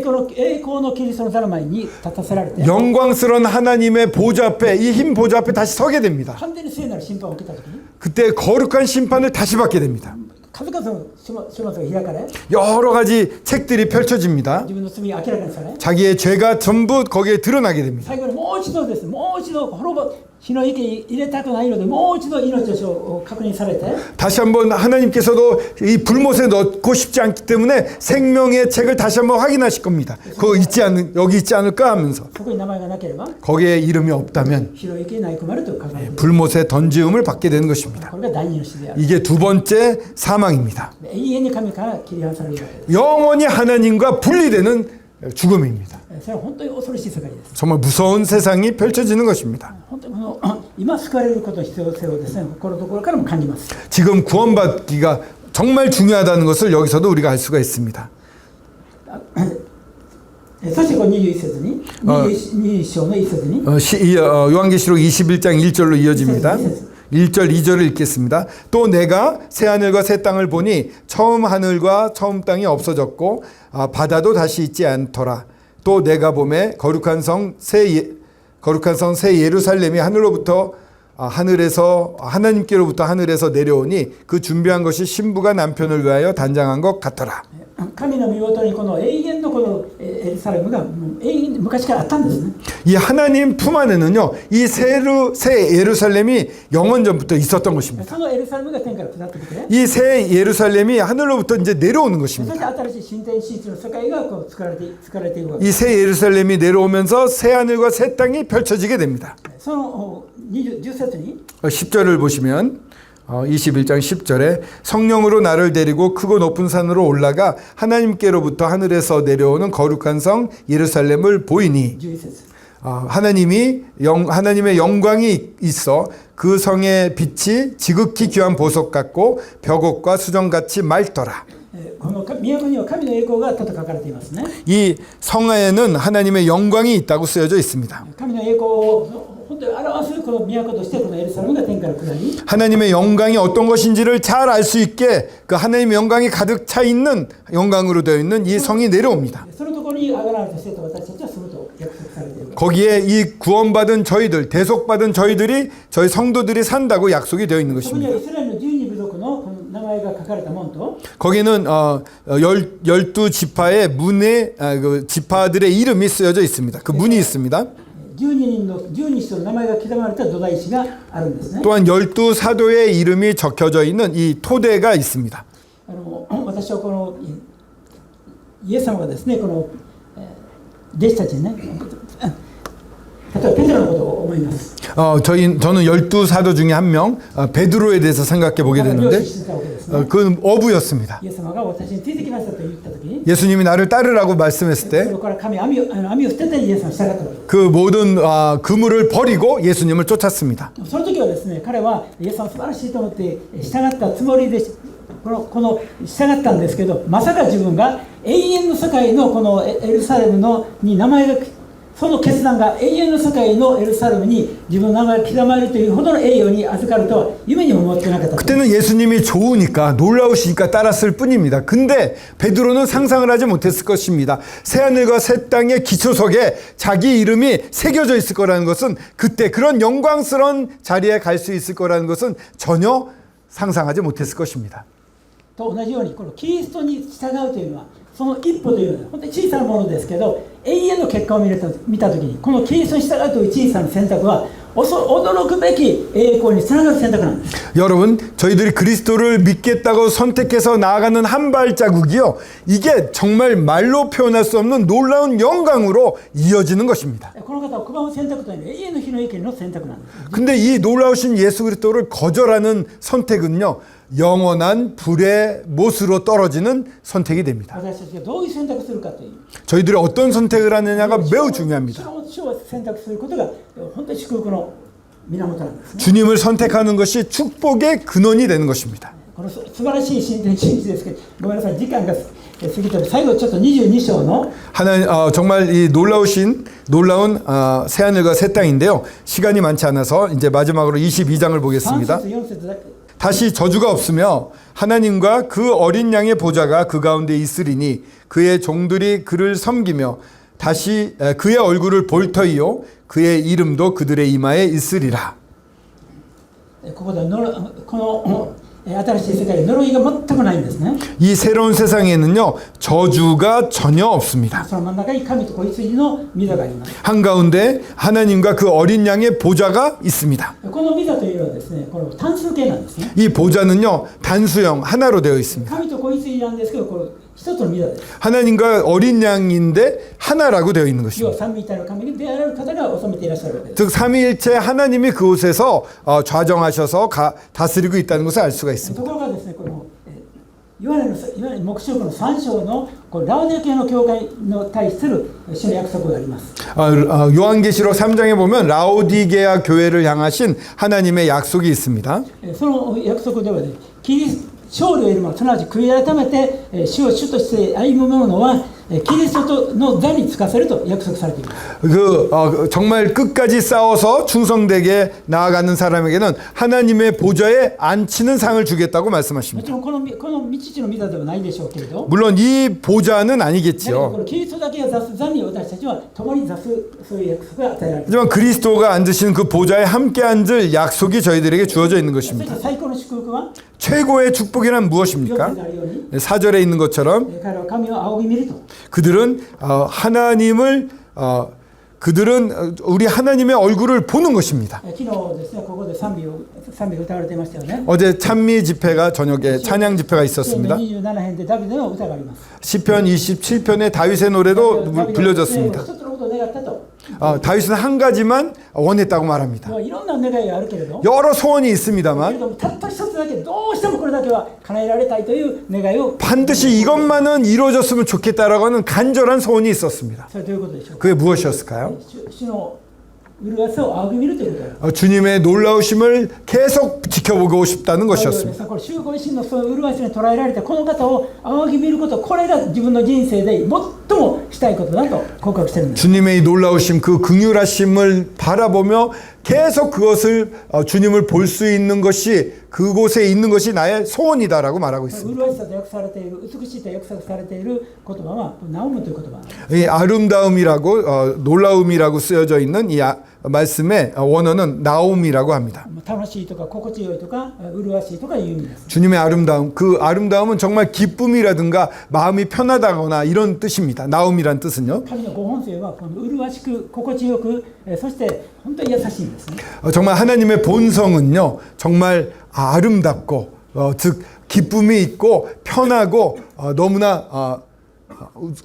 光のキリストの座の前に立たせられて、 영광스러운 하나님의 보좌 앞에 이 흰 보좌 앞에 다시 서게 됩니다. 完全に聖なる審判を受けたときに、 그때 거룩한 심판을 다시 받게 됩니다. 数々の書物が開かれ、 여러 가지 책들이 펼쳐집니다. 自分の罪が明らかにされ、 자기의 죄가 전부 거기에 드러나게 됩니다. 最後にもう一度です、もう一度火の池に入れたくないので、もう一度命を確認されて、 다시 한번 하나님께서도 이 불못에 넣고 싶지 않기 때문에 생명의 책을 다시 한번 확인하실 겁니다. 그거 여기 있지 않을까 하면서 そこに名前がなければ、 거기에 이름이 없다면 火の池に投げ込まれると書かれている。 불못에 던지움을 받게 되는 것입니다. これが第二の死である。 이게 두 번째 사망입니다. 永遠に神から切り離されるわけです。 영원히 하나님과 분리되는 죽음입니다. それは本当に恐ろしい世界です。 정말 무서운 세상이 펼쳐지는 것입니다. 本当に今救われることの必要性をですね、このところからも感じます。 지금 구원받기가 정말 중요하다는 것을 여기서도 우리가 알 수가 있습니다. そしてこの21節に、21章の1節に、 요한계시록 21장 1절로 이어집니다. 1절 2절을 읽겠습니다. 또 내가 새 하늘과 새 땅을 보니 처음 하늘과 처음 땅이 없어졌고 바다도 다시 있지 않더라. 또 내가 보매 거룩한 성 새 예루살렘이 하늘로부터 하늘에서 하나님께로부터 하늘에서 내려오니 그 준비한 것이 신부가 남편을 위하여 단장한 것 같더라. 神の御事にこの永遠のこのエルサレムが永遠に昔からあったんですね。 이 하나님 품 안에는요, 이 새 예루살렘이 영원 전부터 있었던 것입니다. そのエルサレムが天から下ってきて、 이 새 예루살렘이 하늘로부터 이제 내려오는 そして 것입니다. 新しい新天新地の世界がこう作られているわけ 이 です。 새 예루살렘이 내려오면서 새 하늘과 새 땅이 펼쳐지게 됩니다. その10節に 10절을 보시면 21장 10절에 성령으로 나를 데리고 크고 높은 산으로 올라가 하나님께로부터 하늘에서 내려오는 거룩한 성 예루살렘을 보이니 11節 하나님의 영광이 있어 그 성의 빛이 지극히 귀한 보석 같고 벽옥과 수정같이 맑더라. この都には神の栄光があったと書かれていますね。 이 성하에는 하나님의 영광이 있다고 쓰여져 있습니다. 神の栄光を本当に表すこの都としてこのエルサレムが天から下り、 하나님의 영광이 어떤 것인지를 잘 알 수 있게 그 하나님의 영광이 가득 차 있는 영광으로 되어 있는 이 성이 내려옵니다. そのところに上がられた生徒私たちは住むと約束されている。 거기에 이 구원받은 저희들, 대속받은 저희들이 저희 성도들이 산다고 약속이 되어 있는 そこに 것입니다. はイスラエルの12部族のこの名前が書かれたものと、 거기는 12지파의 문에 그 지파들의 이름이 쓰여져 있습니다. 그 문이 있습니다. 12人の名前が刻まれた土台石があるんですね。 또한 12사도의 이름이 적혀져 있는 이 토대가 있습니다. 私はこのイエス様がですね、この弟子たちにね、例えばペテロのことを思います。 저는 12사도 중에 한 명, 베드로에 대해서 생각해 보게 彼は 되는데 領受してたわけですね。 그는 어부였습니다. イエス様が私についてきましたと言ったときに、に 예수님이 나를 따르라고 말씀했을 そ 때 れから網を捨ててイエスに従ったわけです 그 모든 그물을 버리고 예수님을 쫓았습니다. その時はですね、彼はイエス様素晴らしいと思って従ったつもりでこの従ったんですけど、まさか自分が永遠の世界のこのエルサレムのに名前が、その決断が永遠の世界のエルサレムに自分の名前が刻まれるというほどの栄誉に預かるとは夢にも思ってなかった。 그때는 예수님이 좋으니까 놀라우시니까 따랐을 뿐입니다. 근데 베드로는 상상을 하지 못했을 것입니다. 새하늘과 새 땅의 기초석에 자기 이름이 새겨져 있을 거라는 것은, 그때 그런 영광스러운 자리에 갈 수 있을 거라는 것은 전혀 상상하지 못했을 것입니다. と同じようにこのキリストに従うというのはその一歩というのは本当に小さなものですけど、永遠の結果を見たときにこのキリストに従うという小さな選択は驚くべき栄光につながる選択なんです。 여러분, 저희들이 그리스도를 믿겠다고 선택해서 나아가는 한 발자국이요, 이게 정말 말로 표현할 수 없는 놀라운 영광으로 이어지는 것입니다. この方を拒む選択というのは永遠の日の益の選択なんです。 근데 이 놀라우신 예수 그리스도를 거절하는 선택은요, 영원한 불의 못으로 떨어지는 선택이 됩니다. 私たちがどういう選択をするかという 저희들이 어떤 선택을 하느냐가 매우 중요합니다. 主を選択することが本当に祝福の源なんですね。 주님을 선택하는 것이 축복의 근원이 되는 것입니다. この素晴らしい真実ですけど、ごめんなさい、時間が過ぎて最後ちょっと22章の 정말 이 놀라운 새하늘과 새 땅인데요. 시간이 많지 않아서 이제 마지막으로 22장을 3 보겠습니다. 節4節だけ 다시 저주가 없으며 하나님과 그 어린 양의 보좌가 그 가운데 있으리니 그의 종들이 그를 섬기며 다시 그의 얼굴을 볼 터이요 그의 이름도 그들의 이마에 있으리라. ここでこの新しい世界に呪いが全くないんですね。 이 새로운 세상에는요, 저주가 전혀 없습니다. その真ん中に神と子羊の御座があります。 한가운데 하나님과 그 어린 양의 보좌가 있습니다. この御座というのはですね、この単数形なんですね。 이 보좌는요, 단수형 하나로 되어 있습니다. 神と子羊なんですけど、これ一つの御座です。 하나님과 어린 양인데 하나라고 되어 있는 要は 것입니다. 三位一体の神である方が治めていらっしゃるわけです。 즉 삼위일체 하나님이 그곳에서 좌정하셔서 다스리고 있다는 것을 알 수가 있습니다. ところがですね、このヨハネの黙示録の3章のこのラオディア系の教会の対する主の約束があります。 요한계시록 3장에 보면 라오디게아 교회를 향하신 하나님의 약속이 있습니다. その約束ではね、勝利を得る者、すなわち悔い改めて主を主として歩む者はキリストの座につかせると約束されています。 정말 끝까지 싸워서 충성되게 나아가는 사람에게는 하나님의 보좌에 앉히는 상을 주겠다고 も 말씀하십니다. ちろんこの未知の御座ではないでしょうけれど、 물론 이 보좌는 だけどこ 아니겠지요. のキリストだけが座す座に私たちは共に座す、そういう約束が与えられています。 하지만 그리스도가 앉으신 그 보좌에 함께 앉을 약속이 저희들에게 주어져 있는 そして 것입니다. 最高の祝福は 최고의 축복이란 4 무엇입니까? 節であるように、 4절에 있는 것처럼 彼は神を仰ぎ見ると。 그들은 우리 하나님의 얼굴을 보는 것입니다. 昨日ですね、ここで賛美が歌われていましたよね。 어제 찬미 집회가 저녁에 찬양 집회가 있었습니다. 27編でダビデの歌があります。 시편 27편의 다윗의 노래도 불려졌습니다. 一つのことを願ったと。 다윗은 한 가지만 원했다고 말합니다. いろんな願いがあるけれど、 여러 소원이 けれ 있습니다만 どもたった一つだけどうしてもこれだけは叶えられたいという願いを、 반드시 이것만은 이루어졌으면 좋겠다라고 하는 간절한 소원이 있었습니다. それどういうことでしょうか。 그게 무엇이었을까요? 主の麗しさを仰ぎ見るということだ。 주님의 놀라우심을 계속 지켜보고 싶다는 こ 것이었습니다. れ主ご自身のその麗しさに捉えられてこの方を仰ぎ見ること、これが自分の人生で最もしたいことだと告白してるんです。 주님의 이 놀라우심, 그 긍휼하심을 바라보며 계속 그것을 주님을 볼 수 있는 것이, 그곳에 있는 것이 나의 소원이다라고 말하고 있습니다. 麗しさと訳されている、美しいと訳されている言葉はナオムという言葉。 이 아름다움이라고 놀라움이라고 쓰여져 있는 이 말씀의 원어는 나옴이라고 합니다. 楽しいとか心地よいとか麗しいとかいう意味です。 주님의 아름다움, 그 아름다움은 정말 기쁨이라든가 마음이 편하다거나 이런 뜻입니다. 나옴이란 뜻은요. 神のご本性はこの麗しく心地よく、そして本当に優しいんですね。 정말 하나님의 본성은요, 정말 아름답고, 즉 기쁨이 있고 편하고 너무나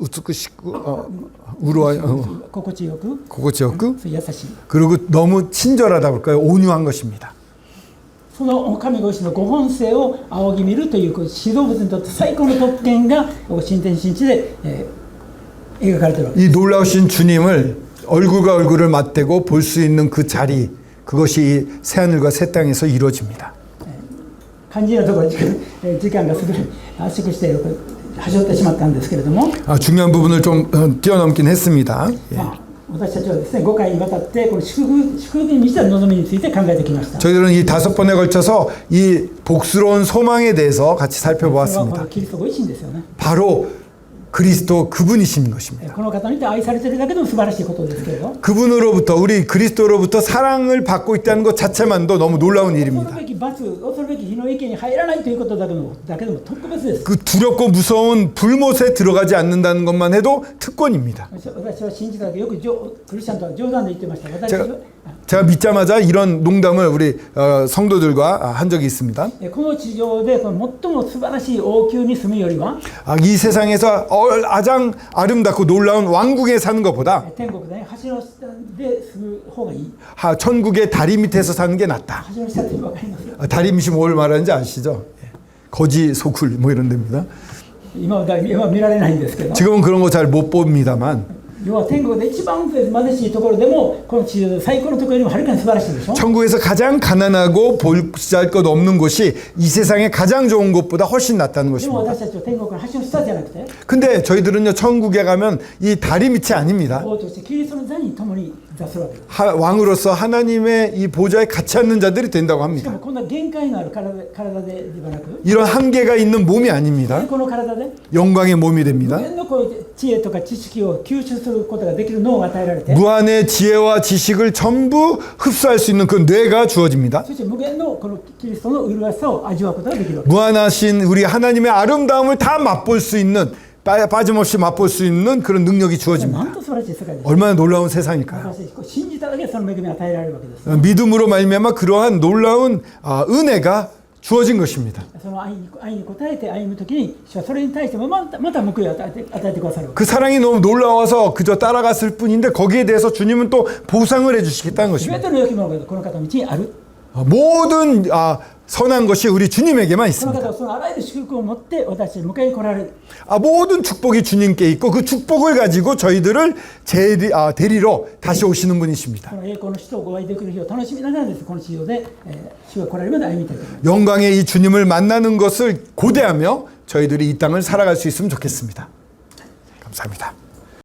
우스쿠시고 우루와 心地よく、 고고지었고 優しい。 그리고 너무 친절하다 볼까요? 온유한 것입니다. その神ご自身のご本性を仰ぎ見るという指導物にとって最高の特権が新天新地で、描かれているわけです。 이 놀라우신 주님을 얼굴과 얼굴을 맞대고 볼 수 있는 그 자리, 그것이 새하늘과 새 땅에서 이루어집니다. 肝心なところ時間がすぐ圧縮して端折ってしまったんですけれども、 중요한 부분을 좀 뛰어넘긴 했습니다. 예. 私たちはですね5回にわたってこの祝福に満ちた望みについて考えてきました。 저희들은 이 5번에 걸쳐서 이 복스러운 소망에 대해서 같이 それはこ 살펴보았습니다. のキリストご自身ですよね。 바로 그리스도 그분이신 것입니다. この方にて愛されているだけでも素晴らしいことですけれど、 그분으로부터 우리 그리스도로부터 사랑을 받고 있다는 것 자체만도 너무 놀라운 恐る 일입니다. べき罰、恐るべき火の池に入らないということだけでも特別です。 그 두렵고 무서운 불못에 들어가지 않는다는 것만 해도 특권입니다. 私は信じただけよくクリスチャンとは冗談で言ってました。私は 제가 믿자마자 이런 농담을 우리 성도들과 한 적이 있습니다. この地上で最も素晴らしい王宮に住むよりは 이 세상에서 가장 아름답고 놀라운 왕국에 사는 것보다 天国で橋の下で住む方がいい。 천국의 다리 밑에서 사는 게 낫다. 橋の下って分かりますよ。 다리 밑이 뭘 말하는지 아시죠? 거지, 소굴 뭐 이런 데입니다. 今は見られないんですけど、 지금은 그런 거 잘 못 봅니다만 要は天国で一番貧しいところでもこの地上で最高のところよりもはるかに素晴らしいでしょ。 천국에서 가장 가난하고 볼시할 것 없는 곳이 이 세상의 가장 좋은 곳보다 훨씬 낫다는 でも 것입니다. 私たちは天国の橋の下じゃなくて 근데 저희들은요 천국에 가면 이 다리 밑이 아닙니다. 王としてキリストの座に共に座するわけです。 왕으로서 하나님의 이 보좌에 같이 앉는 자들이 된다고 しか 합니다. もこんな限界のある体ではなく、 이런 한계가 있는 몸이 아닙니다. この体で 영광의 몸이 됩니다. 無限のこう知恵とか知識を吸収することができる脳が与えられて、 무한의 지혜와 지식을 전부 흡수할 수 있는 그 뇌가 주어집니다. そして無限のこのキリストの麗しさを味わうことができるわけ。 무한하신 우리 하나님의 아름다움을 다 맛볼 수 있는 빠짐없이 맛볼 수 있는 그런 능력이 な 주어집니다. んと素晴らしい世界です。 얼마나 놀라운 세상일까요? 私たち信じただけでその恵みが与えられるわけです。 믿음으로 말미암아 그러한 놀라운 은혜가 주어진 것입니다. その愛に応えて歩むときに主はそれに対してもまた報いを与えてくださる。 그 사랑이 너무 놀라워서 그저 따라갔을 뿐인데 거기에 대해서 주님은 또 보상을 해주시겠다는 すべ 것입니다. ての良きものがこの方の道にある。 모든 선한 것이 우리 주님에게만 この 있습니다. 方はそのあらゆる祝福を持って私たちに迎えに来られる。 모든 축복이 주님께 있고 그 축복을 가지고 저희들을 데리러 다시 오시는 분이십니다. この栄光の使徒をご愛できる日を楽しみながらです、この地上で、主が来られるまで歩みたいと思います。 영광의 이 주님을 만나는 것을 고대하며 저희들이 이 땅을 살아갈 수 있으면 좋겠습니다. 감사합니다.